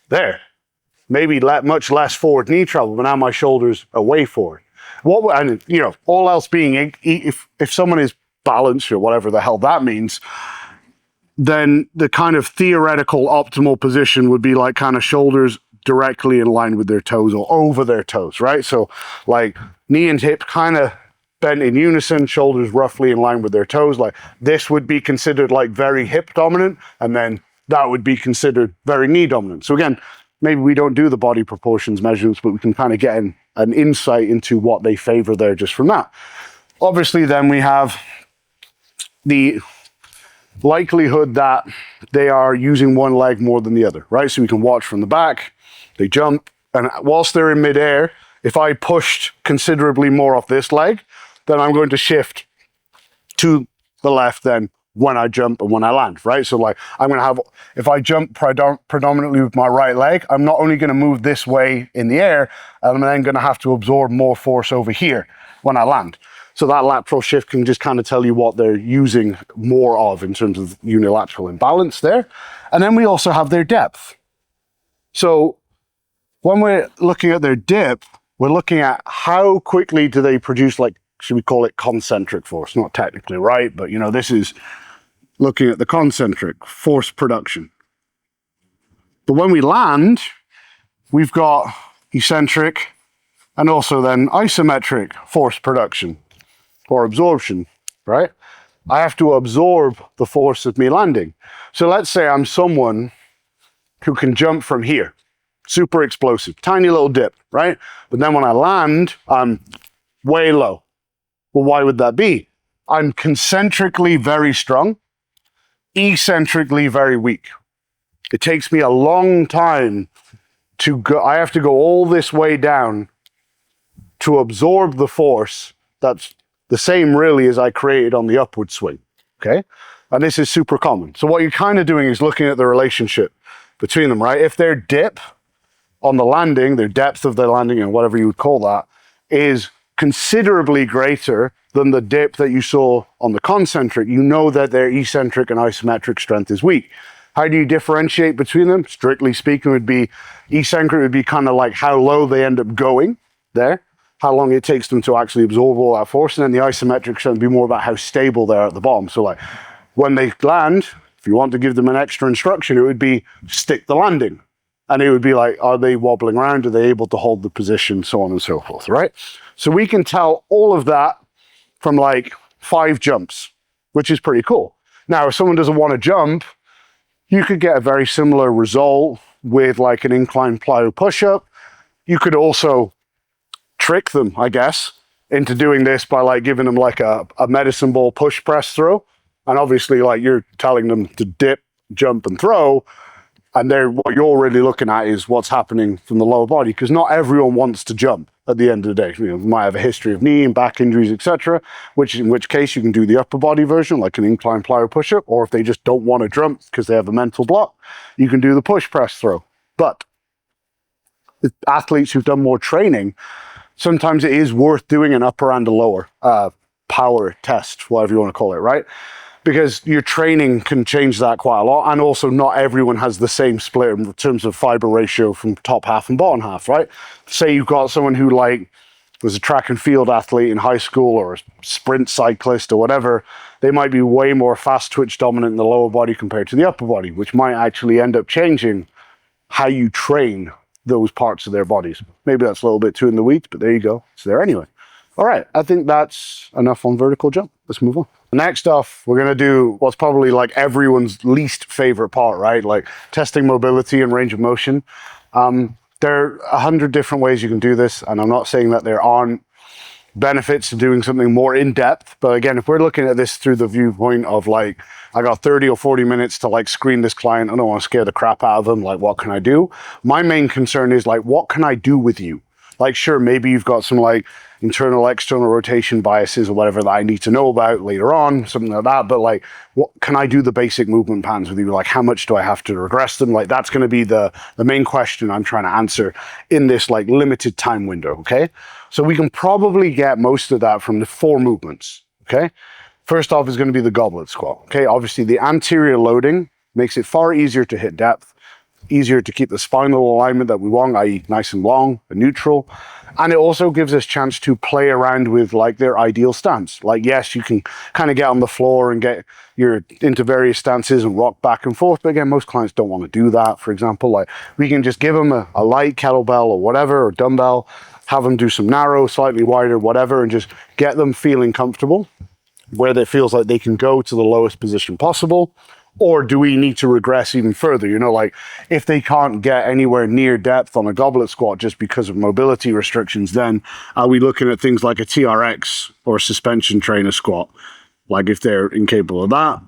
there. Maybe much less forward knee travel, but now my shoulders are way forward. And you know, all else being, if someone is balanced or whatever the hell that means, then the kind of theoretical optimal position would be like kind of shoulders directly in line with their toes or over their toes, right? So like knee and hip kind of bent in unison, shoulders roughly in line with their toes. Like this would be considered like very hip dominant, and then that would be considered very knee dominant. So again, maybe we don't do the body proportions measurements, but we can kind of get an insight into what they favor there just from that. Obviously, then we have the likelihood that they are using one leg more than the other, right? So we can watch from the back, they jump, and whilst they're in midair, if I pushed considerably more off this leg, then I'm going to shift to the left then when I jump and when I land, right? So like I'm going to have, if I jump predominantly with my right leg, I'm not only going to move this way in the air, I'm then going to have to absorb more force over here when I land. So that lateral shift can just kind of tell you what they're using more of in terms of unilateral imbalance there. And then we also have their depth. So when we're looking at their dip, we're looking at how quickly do they produce, like, should we call it concentric force? Not technically right, but you know, this is looking at the concentric force production. But when we land, we've got eccentric and also then isometric force production or absorption, right? I have to absorb the force of me landing. So let's say I'm someone who can jump from here, super explosive, tiny little dip, right? But then when I land, I'm way low. Well, why would that be? I'm concentrically very strong, eccentrically very weak. It takes me a long time to go. I have to go all this way down to absorb the force that's the same really as I created on the upward swing, okay? And this is super common. So what you're kind of doing is looking at the relationship between them, right? If their dip on the landing, their depth of their landing, and whatever you would call that, is considerably greater than the dip that you saw on the concentric, you know that their eccentric and isometric strength is weak. How do you differentiate between them? Strictly speaking, would be eccentric would be kind of like how low they end up going there, how long it takes them to actually absorb all that force, and then the isometric strength would be more about how stable they are at the bottom. So like when they land, if you want to give them an extra instruction, it would be stick the landing, And it would be like, are they wobbling around? Are they able to hold the position? So on and so forth, right? So we can tell all of that from like 5 jumps, which is pretty cool. Now, if someone doesn't want to jump, you could get a very similar result with like an incline plyo push-up. You could also trick them, I guess, into doing this by like giving them like a medicine ball push press throw. And obviously like you're telling them to dip, jump and throw. And what you're really looking at is what's happening from the lower body, because not everyone wants to jump at the end of the day. You might have a history of knee and back injuries, etc. In which case you can do the upper body version, like an incline plyo push-up, or if they just don't want to jump because they have a mental block, you can do the push press throw. But with athletes who've done more training, sometimes it is worth doing an upper and a lower power test, whatever you want to call it, right? Because your training can change that quite a lot. And also not everyone has the same split in terms of fiber ratio from top half and bottom half, right? Say you've got someone who like was a track and field athlete in high school or a sprint cyclist or whatever, they might be way more fast twitch dominant in the lower body compared to the upper body, which might actually end up changing how you train those parts of their bodies. Maybe that's a little bit too in the weeds, but there you go. It's there anyway. All right, I think that's enough on vertical jump. Let's move on. Next off, we're going to do what's probably like everyone's least favorite part, right? Like testing mobility and range of motion. There are 100 different ways you can do this, and I'm not saying that there aren't benefits to doing something more in depth. But again, if we're looking at this through the viewpoint of like, I got 30 or 40 minutes to like screen this client, I don't want to scare the crap out of them. Like, what can I do? My main concern is like, what can I do with you? Like, sure, maybe you've got some like internal, external rotation biases or whatever that I need to know about later on, something like that. But like, what can I do the basic movement patterns with you? Like, how much do I have to regress them? Like, that's going to be the main question I'm trying to answer in this like limited time window, okay? So we can probably get most of that from the 4 movements, okay? First off is going to be the goblet squat, okay? Obviously, the anterior loading makes it far easier to hit depth, easier to keep the spinal alignment that we want, i.e. nice and long and neutral. And it also gives us a chance to play around with like their ideal stance. Like, yes, you can kind of get on the floor and get into various stances and rock back and forth. But again, most clients don't want to do that. For example, like we can just give them a light kettlebell or whatever, or dumbbell, have them do some narrow, slightly wider, whatever, and just get them feeling comfortable where it feels like they can go to the lowest position possible. Or do we need to regress even further? You know, like if they can't get anywhere near depth on a goblet squat just because of mobility restrictions, then are we looking at things like a TRX or a suspension trainer squat? Like if they're incapable of that.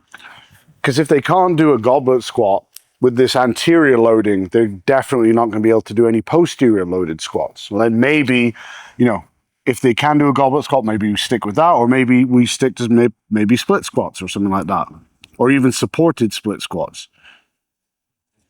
Because if they can't do a goblet squat with this anterior loading, they're definitely not going to be able to do any posterior loaded squats. Well, then maybe, you know, if they can do a goblet squat, maybe we stick with that, or maybe we stick to maybe split squats or something like that. Or even supported split squats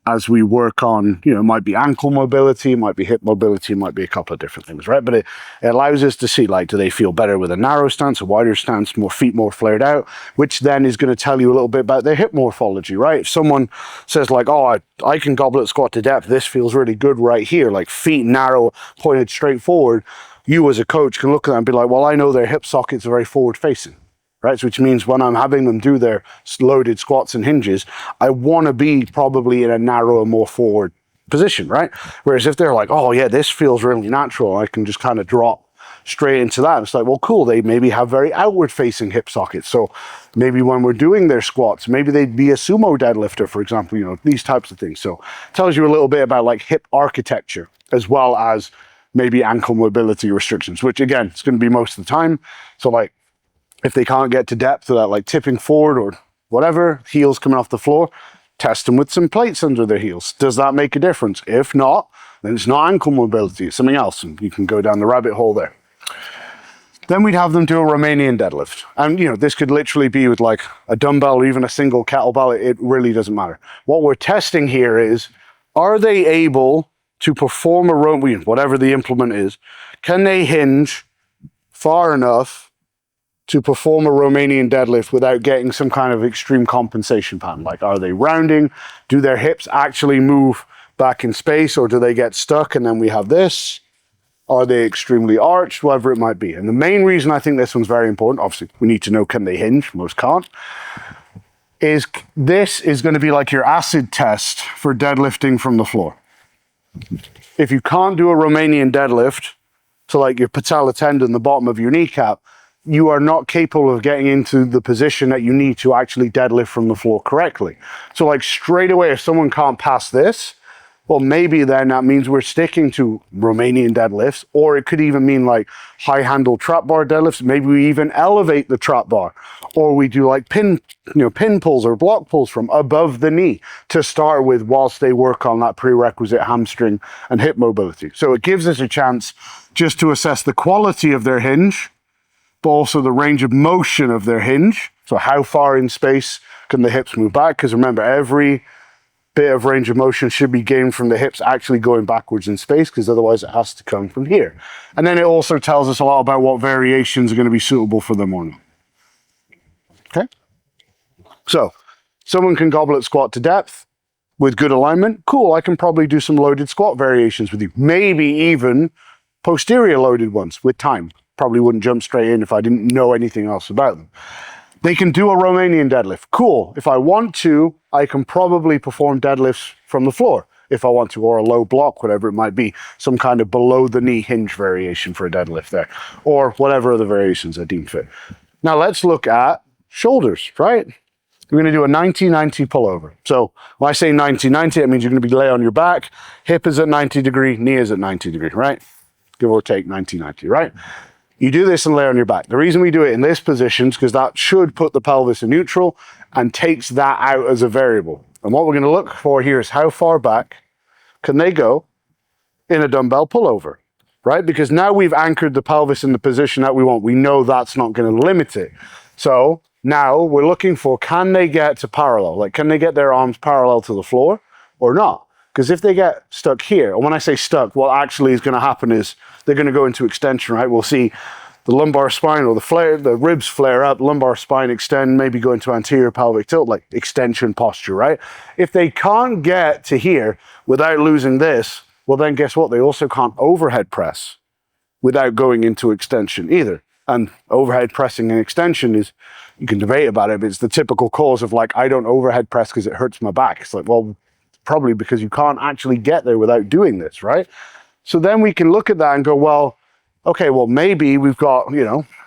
as we work on, you know, it might be ankle mobility, it might be hip mobility, it might be a couple of different things, right? But it allows us to see, like, do they feel better with a narrow stance, a wider stance, more feet more flared out, which then is going to tell you a little bit about their hip morphology, right? If someone says like, oh, I can goblet squat to depth, this feels really good right here, like feet narrow, pointed straight forward, you as a coach can look at that and be like, well, I know their hip sockets are very forward facing. Right, so which means when I'm having them do their loaded squats and hinges, I want to be probably in a narrower, more forward position, right? Whereas if they're like, oh yeah, this feels really natural, I can just kind of drop straight into that. It's like, well, cool, they maybe have very outward facing hip sockets. So maybe when we're doing their squats, maybe they'd be a sumo deadlifter, for example, you know, these types of things. So it tells you a little bit about like hip architecture as well as maybe ankle mobility restrictions, which again, it's going to be most of the time. So like, if they can't get to depth of that, like tipping forward or whatever, heels coming off the floor, test them with some plates under their heels. Does that make a difference? If not, then it's not ankle mobility, it's something else, and you can go down the rabbit hole there. Then we'd have them do a Romanian deadlift. And, you know, this could literally be with like a dumbbell or even a single kettlebell. It really doesn't matter. What we're testing here is, are they able to perform a Romanian, whatever the implement is, can they hinge far enough to perform a Romanian deadlift without getting some kind of extreme compensation pattern? Like, are they rounding? Do their hips actually move back in space, or do they get stuck and then we have this? Are they extremely arched? Whatever it might be. And the main reason I think this one's very important, obviously we need to know, can they hinge? Most can't. Is this is going to be like your acid test for deadlifting from the floor. If you can't do a Romanian deadlift, so like your patella tendon, the bottom of your kneecap, you are not capable of getting into the position that you need to actually deadlift from the floor correctly. So like straight away, if someone can't pass this, well, maybe then that means we're sticking to Romanian deadlifts, or it could even mean like high handle trap bar deadlifts. Maybe we even elevate the trap bar, or we do like pin pulls or block pulls from above the knee to start with whilst they work on that prerequisite hamstring and hip mobility. So it gives us a chance just to assess the quality of their hinge, but also the range of motion of their hinge. So how far in space can the hips move back? Because remember, every bit of range of motion should be gained from the hips actually going backwards in space, because otherwise it has to come from here. And then it also tells us a lot about what variations are going to be suitable for them or not. Okay? So, someone can goblet squat to depth with good alignment. Cool, I can probably do some loaded squat variations with you. Maybe even posterior loaded ones with time. Probably wouldn't jump straight in if I didn't know anything else about them. They can do a Romanian deadlift. Cool. If I want to, I can probably perform deadlifts from the floor if I want to, or a low block, whatever it might be. Some kind of below the knee hinge variation for a deadlift there, or whatever other variations I deem fit. Now let's look at shoulders, right? We're going to do a 90-90 pullover. So when I say 90-90, it means you're going to be lay on your back, hip is at 90 degree, knee is at 90 degree, right? Give or take 90-90, right? You do this and lay on your back. The reason we do it in this position is because that should put the pelvis in neutral and takes that out as a variable. And what we're going to look for here is how far back can they go in a dumbbell pullover, right? Because now we've anchored the pelvis in the position that we want. We know that's not going to limit it. So now we're looking for, can they get to parallel? Like, can they get their arms parallel to the floor or not? Because if they get stuck here, and when I say stuck, what actually is going to happen is they're going to go into extension, right? We'll see the lumbar spine or the ribs flare up, lumbar spine extend, maybe go into anterior pelvic tilt, like extension posture, right? If they can't get to here without losing this, well then guess what? They also can't overhead press without going into extension either. And overhead pressing and extension is, you can debate about it, but it's the typical cause of like, I don't overhead press because it hurts my back. It's like, well, probably because you can't actually get there without doing this, right? So then we can look at that and go, well, okay, well, maybe we've got,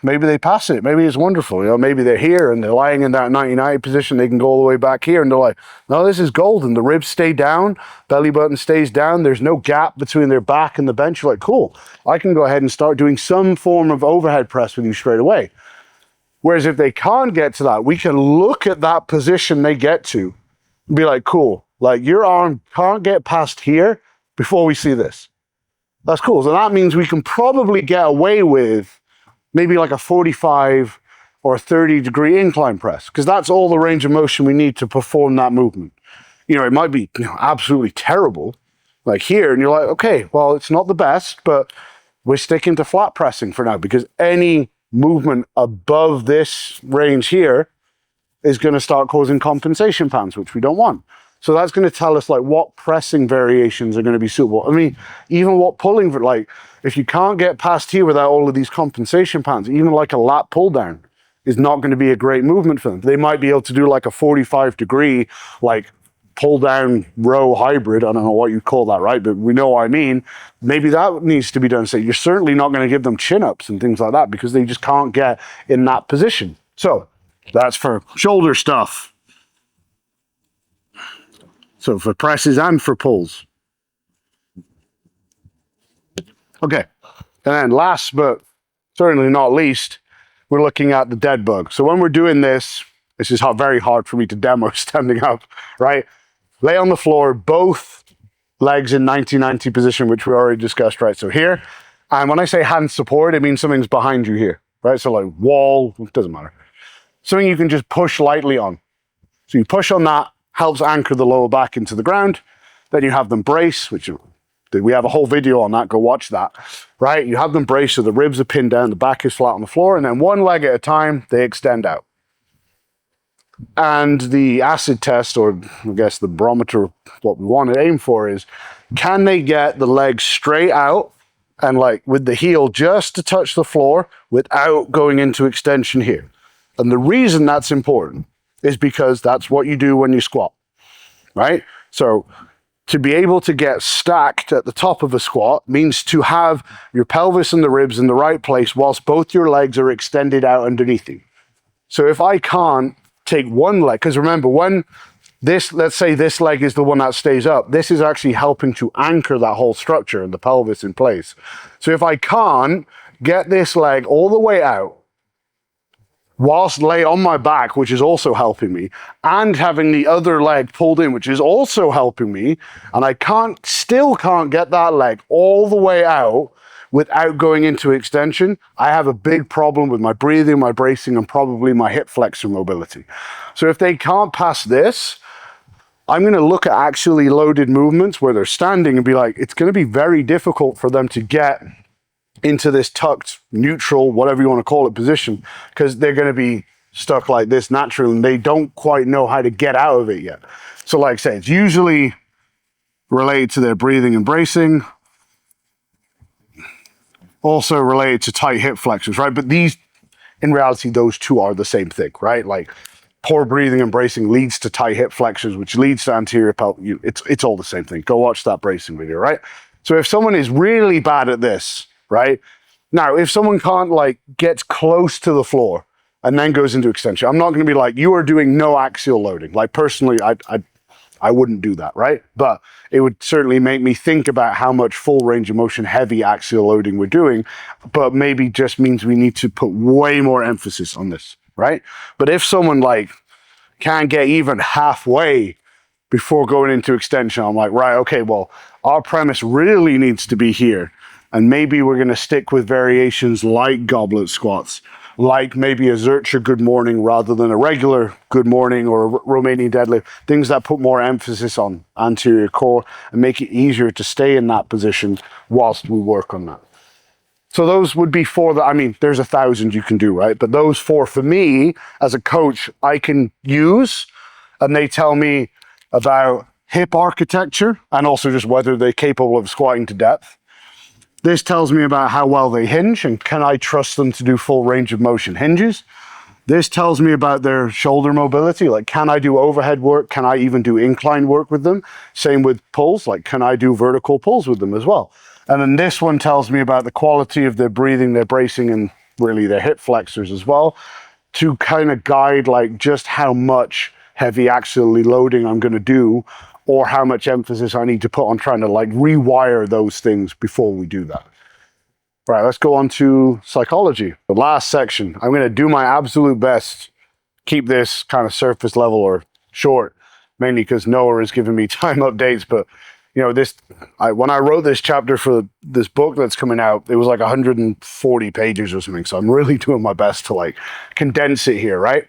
maybe they pass it. Maybe it's wonderful. Maybe they're here and they're lying in that 90-90 position. They can go all the way back here and they're like, no, this is golden. The ribs stay down, belly button stays down. There's no gap between their back and the bench. You're like, cool, I can go ahead and start doing some form of overhead press with you straight away. Whereas if they can't get to that, we can look at that position they get to and be like, cool, like your arm can't get past here before we see this. That's cool. So that means we can probably get away with maybe like a 45 or a 30 degree incline press, because that's all the range of motion we need to perform that movement. It might be absolutely terrible, like here, and you're like, okay, well, it's not the best, but we're sticking to flat pressing for now, because any movement above this range here is going to start causing compensation patterns, which we don't want. So that's going to tell us like what pressing variations are going to be suitable. I mean, even what pulling, like if you can't get past here without all of these compensation patterns, even like a lat pull down is not going to be a great movement for them. They might be able to do like a 45 degree, like pull down row hybrid. I don't know what you call that, right? But we know what I mean. Maybe that needs to be done. So you're certainly not going to give them chin ups and things like that because they just can't get in that position. So that's for shoulder stuff. So for presses and for pulls. Okay, and then last but certainly not least, we're looking at the dead bug. So when we're doing this is very hard for me to demo standing up, right? Lay on the floor, both legs in 90-90 position, which we already discussed, right? So here, and when I say hand support, it means something's behind you here, right? So like wall, it doesn't matter. Something you can just push lightly on. So you push on that, helps anchor the lower back into the ground. Then you have them brace, which we have a whole video on that, go watch that, right? You have them brace so the ribs are pinned down, the back is flat on the floor, and then one leg at a time, they extend out. And the acid test, or I guess the barometer, what we want to aim for is, can they get the legs straight out and like with the heel just to touch the floor without going into extension here? And the reason that's important is because that's what you do when you squat, right? So To be able to get stacked at the top of a squat means to have your pelvis and the ribs in the right place whilst both your legs are extended out underneath you. So if I can't take one leg, because remember, when this, let's say this leg is the one that stays up, this is actually helping to anchor that whole structure and the pelvis in place. So if I can't get this leg all the way out, whilst lay on my back, which is also helping me, and having the other leg pulled in, which is also helping me, and I still can't get that leg all the way out without going into extension, I have a big problem with my breathing, my bracing, and probably my hip flexor mobility. So if they can't pass this, I'm going to look at actually loaded movements where they're standing and be like, it's going to be very difficult for them to get into this tucked, neutral, whatever you want to call it, position, because they're going to be stuck like this naturally and they don't quite know how to get out of it yet. So like I say, it's usually related to their breathing and bracing, also related to tight hip flexors, right? But these, in reality, those two are the same thing, right? Like poor breathing and bracing leads to tight hip flexors, which leads to anterior pelvic. It's all the same thing. Go watch that bracing video, right? So if someone is really bad at this, right? Now, if someone can't gets close to the floor and then goes into extension, I'm not going to be like, you are doing no axial loading. Like personally, I wouldn't do that, right? But it would certainly make me think about how much full range of motion heavy axial loading we're doing, but maybe just means we need to put way more emphasis on this, right? But if someone can't get even halfway before going into extension, I'm like, right, okay, well, our premise really needs to be here. And maybe we're going to stick with variations like goblet squats, like maybe a Zercher good morning rather than a regular good morning or a Romanian deadlift, things that put more emphasis on anterior core and make it easier to stay in that position whilst we work on that. So those would be four that, I mean, there's 1,000 you can do, right? But those four for me as a coach, I can use, and they tell me about hip architecture and also just whether they're capable of squatting to depth. This tells me about how well they hinge and can I trust them to do full range of motion hinges. This tells me about their shoulder mobility, like can I do overhead work? Can I even do incline work with them? Same with pulls, like can I do vertical pulls with them as well? And then this one tells me about the quality of their breathing, their bracing, and really their hip flexors as well, to kind of guide just how much heavy axially loading I'm going to do, or how much emphasis I need to put on trying to rewire those things before we do that. Right, let's go on to psychology. The last section, I'm going to do my absolute best, keep this kind of surface level or short, mainly because Noah is giving me time updates. But when I wrote this chapter for this book that's coming out, it was 140 pages or something. So I'm really doing my best to condense it here, right?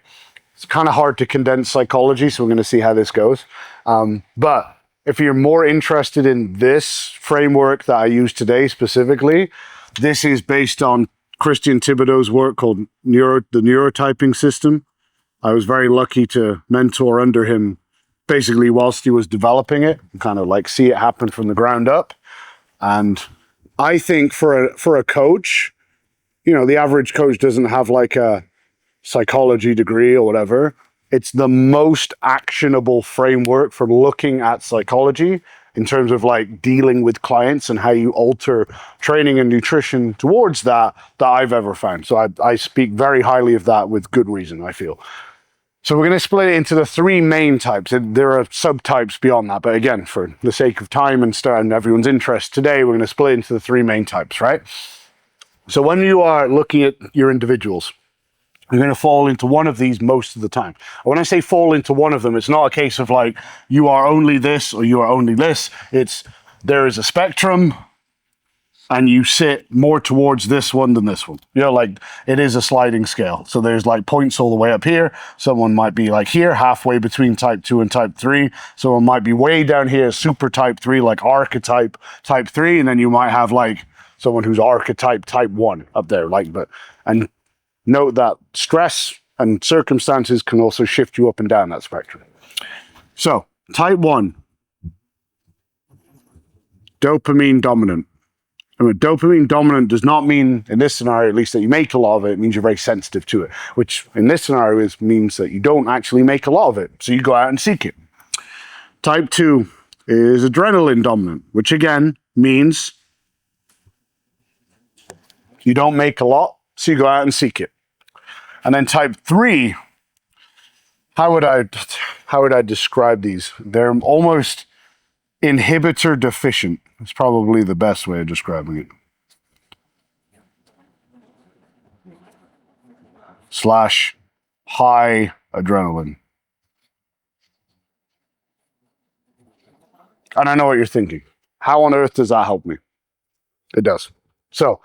It's kind of hard to condense psychology, so we're going to see how this goes. But if you're more interested in this framework that I use today specifically, this is based on Christian Thibodeau's work called the neurotyping system. I was very lucky to mentor under him basically whilst he was developing it, and kind of see it happen from the ground up. And I think for a coach, the average coach doesn't have a psychology degree or whatever. It's the most actionable framework for looking at psychology in terms of dealing with clients and how you alter training and nutrition towards that I've ever found. So I speak very highly of that with good reason, I feel. So we're going to split it into the three main types. And there are subtypes beyond that. But again, for the sake of time and everyone's interest today, we're going to split it into the three main types, right? So when you are looking at your individuals, you're going to fall into one of these most of the time. When I say fall into one of them, it's not a case of you are only this or you are only this. It's there is a spectrum and you sit more towards this one than this one. It is a sliding scale. So there's points all the way up here. Someone might be here, halfway between type 2 and type 3. Someone might be way down here, super type 3, archetype type 3. And then you might have someone who's archetype type 1 up there. And note that stress and circumstances can also shift you up and down that spectrum. So, type 1, dopamine dominant. Dopamine dominant does not mean, in this scenario at least, that you make a lot of it. It means you're very sensitive to it, which in this scenario means that you don't actually make a lot of it. So you go out and seek it. Type 2, is adrenaline dominant, which again means you don't make a lot, so you go out and seek it. And then type 3, how would I describe these? They're almost inhibitor deficient. It's probably the best way of describing it. Slash high adrenaline. And I know what you're thinking. How on earth does that help me? It does. So,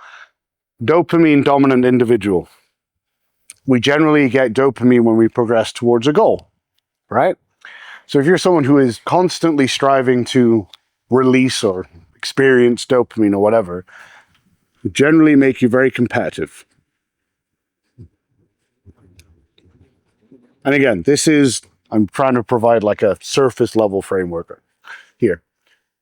dopamine dominant individual. We generally get dopamine when we progress towards a goal, right? So if you're someone who is constantly striving to release or experience dopamine or whatever, it generally make you very competitive. And again, I'm trying to provide like a surface level framework here.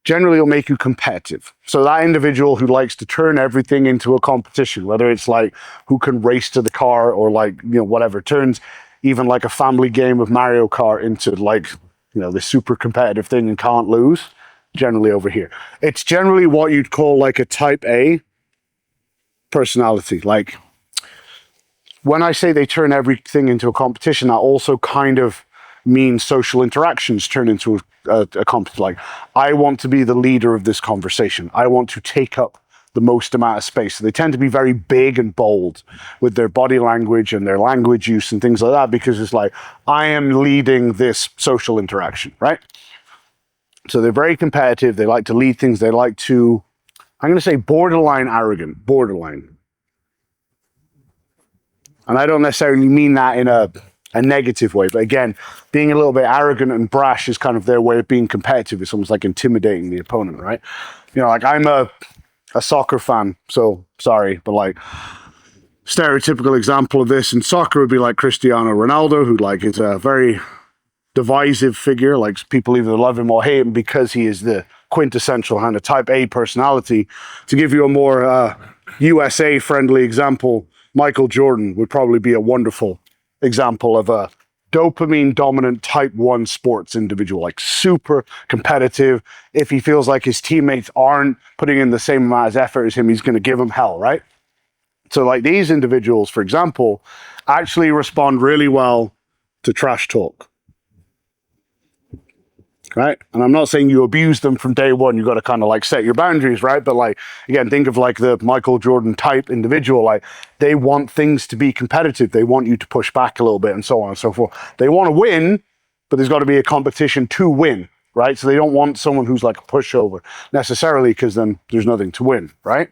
Generally, it'll make you competitive. So that individual who likes to turn everything into a competition, whether it's like who can race to the car or like, whatever, turns even like a family game of Mario Kart into like, this super competitive thing and can't lose, generally over here. It's generally what you'd call like a type A personality. Like when I say they turn everything into a competition, that also kind of means social interactions turn into a competition. Like, I want to be the leader of this conversation. I want to take up the most amount of space. So they tend to be very big and bold with their body language and their language use and things like that, because it's like, I am leading this social interaction, right? So they're very competitive. They like to lead things. They like to, I'm going to say borderline arrogant, borderline. And I don't necessarily mean that in a negative way, but again, being a little bit arrogant and brash is kind of their way of being competitive. It's almost like intimidating the opponent, right? Like I'm a soccer fan, so sorry, but like stereotypical example of this in soccer would be like Cristiano Ronaldo, who like is a very divisive figure. Like people either love him or hate him because he is the quintessential kind of type A personality. To give you a more USA friendly example, Michael Jordan would probably be a wonderful example of a dopamine dominant type 1 sports individual, like super competitive. If he feels like his teammates aren't putting in the same amount of effort as him, he's going to give them hell, right? So like these individuals, for example, actually respond really well to trash talk. Right? And I'm not saying you abuse them from day one. You got to kind of like set your boundaries, right? But like, again, think of like the Michael Jordan type individual. Like they want things to be competitive. They want you to push back a little bit and so on and so forth. They want to win, but there's got to be a competition to win, right? So they don't want someone who's like a pushover necessarily, because then there's nothing to win, right?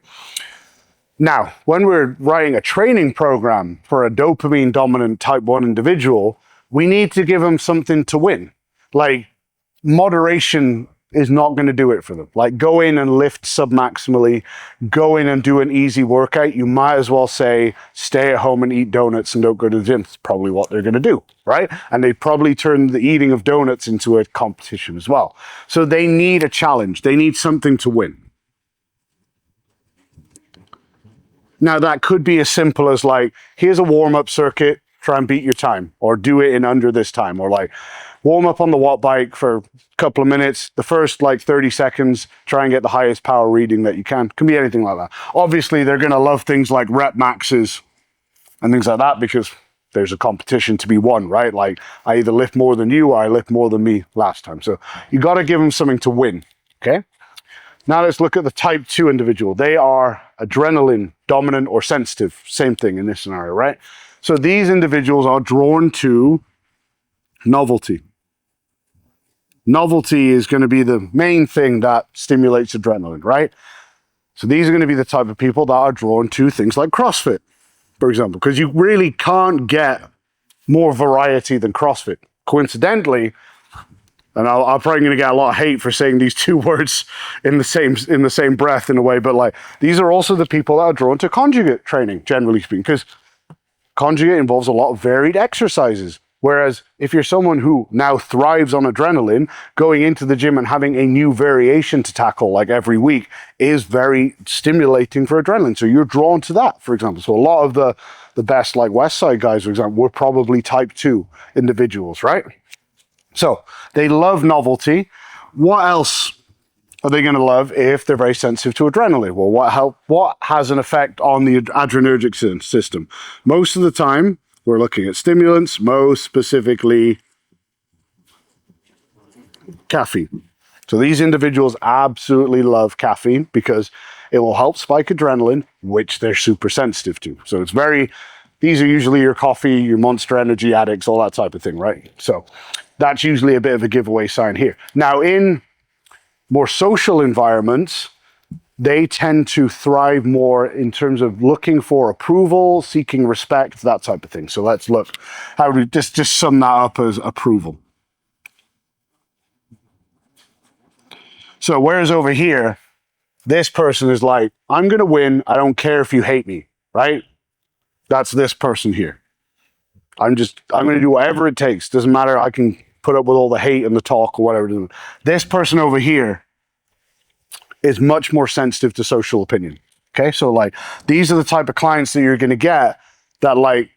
Now, when we're writing a training program for a dopamine dominant type 1 individual, we need to give them something to win. Like, moderation is not going to do it for them. Like go in and lift submaximally, go in and do an easy workout. You might as well say, stay at home and eat donuts and don't go to the gym. It's probably what they're going to do, right? And they probably turn the eating of donuts into a competition as well. So they need a challenge. They need something to win. Now that could be as simple as like, here's a warm-up circuit, try and beat your time, or do it in under this time, or like, warm up on the watt bike for a couple of minutes. The first like 30 seconds, try and get the highest power reading that you can. Can be anything like that. Obviously, they're going to love things like rep maxes and things like that because there's a competition to be won, right? Like I either lift more than you or I lift more than me last time. So you got to give them something to win, okay? Now let's look at the type 2 individual. They are adrenaline dominant or sensitive. Same thing in this scenario, right? So these individuals are drawn to novelty. Novelty is going to be the main thing that stimulates adrenaline, right? So these are going to be the type of people that are drawn to things like CrossFit, for example, because you really can't get more variety than CrossFit. Coincidentally, and I'm probably going to get a lot of hate for saying these two words in the same breath in a way, but like these are also the people that are drawn to conjugate training, generally speaking, because conjugate involves a lot of varied exercises. Whereas if you're someone who now thrives on adrenaline, going into the gym and having a new variation to tackle like every week is very stimulating for adrenaline. So you're drawn to that, for example. So a lot of the best like West Side guys, for example, were probably type 2 individuals, right? So they love novelty. what else are they going to love if they're very sensitive to adrenaline? Well, what has an effect on the adrenergic system? Most of the time, we're looking at stimulants, most specifically caffeine. So these individuals absolutely love caffeine because it will help spike adrenaline, which they're super sensitive to. So these are usually your coffee, your Monster Energy addicts, all that type of thing, right? So that's usually a bit of a giveaway sign here. Now, in more social environments, they tend to thrive more in terms of looking for approval, seeking respect, that type of thing. So let's look how to just sum that up as approval. So whereas over here, this person is like, I'm going to win. I don't care if you hate me, right? That's this person here. I'm going to do whatever it takes. Doesn't matter. I can put up with all the hate and the talk or whatever. This person over here is much more sensitive to social opinion. Okay. So like, these are the type of clients that you're going to get that like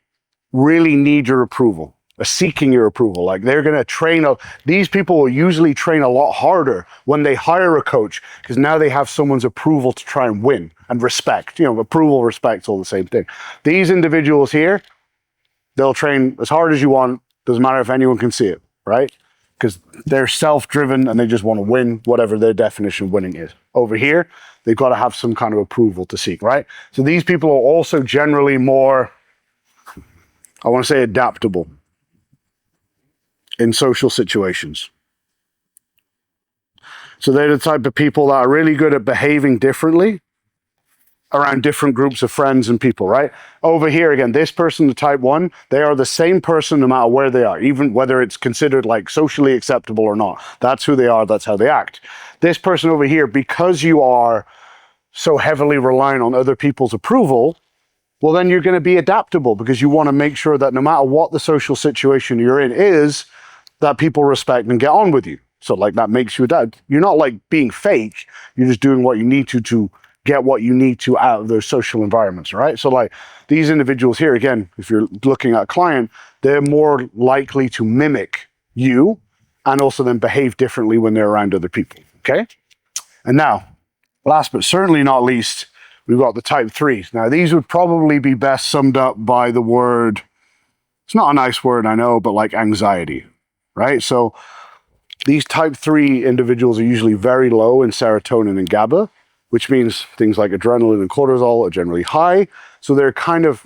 really need your approval, are seeking your approval. Like they're going to these people will usually train a lot harder when they hire a coach because now they have someone's approval to try and win and respect. Approval, respect's all the same thing. These individuals here, they'll train as hard as you want. Doesn't matter if anyone can see it, right? Because they're self-driven and they just want to win, whatever their definition of winning is. Over here, they've got to have some kind of approval to seek, right? So these people are also generally more, I want to say, adaptable in social situations. So they're the type of people that are really good at behaving differently around different groups of friends and people, right? Over here, again, this person, the type 1, they are the same person no matter where they are, even whether it's considered like socially acceptable or not. That's who they are, that's how they act. This person over here, because you are so heavily reliant on other people's approval, well, then you're going to be adaptable because you want to make sure that no matter what the social situation you're in is, that people respect and get on with you. So like that makes you adapt. You're not like being fake, you're just doing what you need to get what you need to out of those social environments, right? So like these individuals here, again, if you're looking at a client, they're more likely to mimic you and also then behave differently when they're around other people, okay? And now, last but certainly not least, we've got the type 3s. Now these would probably be best summed up by the word, it's not a nice word, I know, but like anxiety, right? So these type 3 individuals are usually very low in serotonin and GABA, which means things like adrenaline and cortisol are generally high. So they're kind of,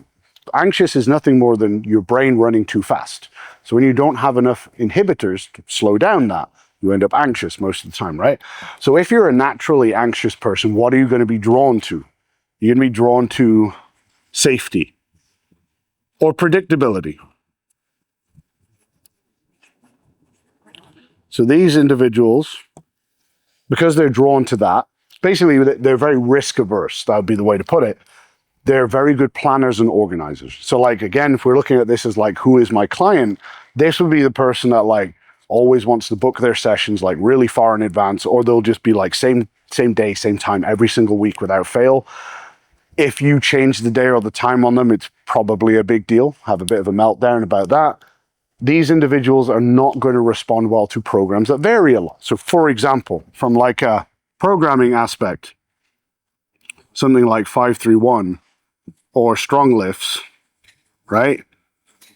anxious is nothing more than your brain running too fast. So when you don't have enough inhibitors to slow down that, you end up anxious most of the time, right? So if you're a naturally anxious person, what are you going to be drawn to? You're going to be drawn to safety or predictability. So these individuals, because they're drawn to that, basically they're very risk averse. That would be the way to put it. They're very good planners and organizers. So like, again, if we're looking at this as like, who is my client? This would be the person that like always wants to book their sessions like really far in advance, or they'll just be like same day, same time every single week without fail. If you change the day or the time on them, it's probably a big deal. Have a bit of a meltdown about that. These individuals are not going to respond well to programs that vary a lot. So for example, from like a programming aspect, something like 531 or strong lifts, right?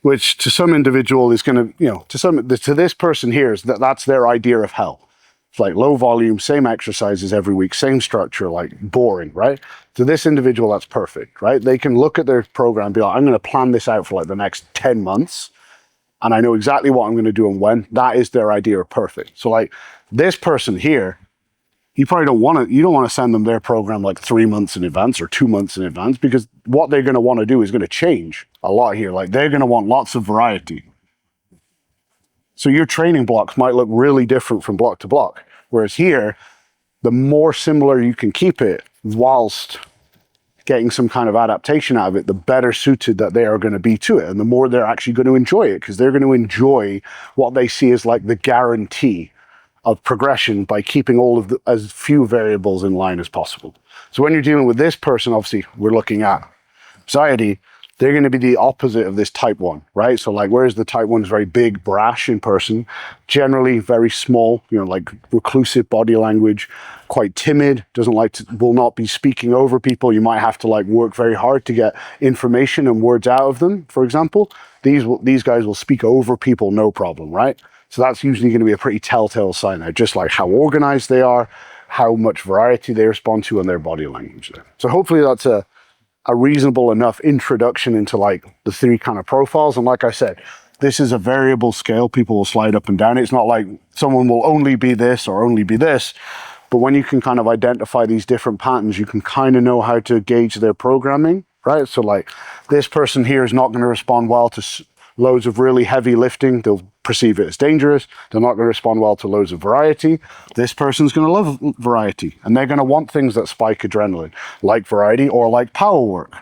Which to some individual is going to, to this person here, is that's their idea of hell. It's like low volume, same exercises every week, same structure, like boring, right? To this individual, that's perfect, right? They can look at their program and be like, I'm going to plan this out for like the next 10 months. And I know exactly what I'm going to do and when. That is their idea of perfect. So like this person here, you don't want to send them their program like 3 months in advance or 2 months in advance, because what they're going to want to do is going to change a lot here. Like they're going to want lots of variety. So your training blocks might look really different from block to block. Whereas here, the more similar you can keep it whilst getting some kind of adaptation out of it, the better suited that they are going to be to it. And the more they're actually going to enjoy it, because they're going to enjoy what they see as like the guarantee of progression by keeping all of as few variables in line as possible. So when you're dealing with this person, obviously we're looking at anxiety. they're going to be the opposite of this type 1, right? So like, whereas the type 1 is very big, brash in person, generally very small, like reclusive body language, quite timid, doesn't like to, will not be speaking over people. You might have to like work very hard to get information and words out of them, for example. These guys will speak over people, no problem, right? So that's usually going to be a pretty telltale sign there, just like how organized they are, how much variety they respond to, and their body language there. So hopefully that's a reasonable enough introduction into like the 3 kind of profiles. And like I said, this is a variable scale. People will slide up and down. It's not like someone will only be this or only be this. But when you can kind of identify these different patterns, you can kind of know how to gauge their programming, right? So like this person here is not going to respond well to loads of really heavy lifting. They'll perceive it as dangerous. They're not going to respond well to loads of variety. This person's going to love variety, and they're going to want things that spike adrenaline, like variety or like power work.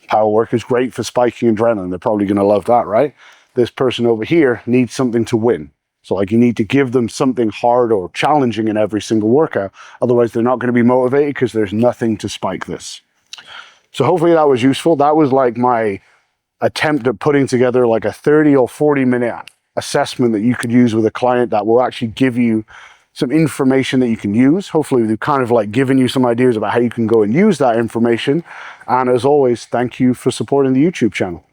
Power work is great for spiking adrenaline. They're probably going to love that, right? This person over here needs something to win. So like you need to give them something hard or challenging in every single workout. Otherwise, they're not going to be motivated because there's nothing to spike this. So hopefully that was useful. That was like my attempt at putting together like a 30 or 40 minute assessment that you could use with a client that will actually give you some information that you can use. Hopefully we've kind of like given you some ideas about how you can go and use that information. And as always, thank you for supporting the YouTube channel.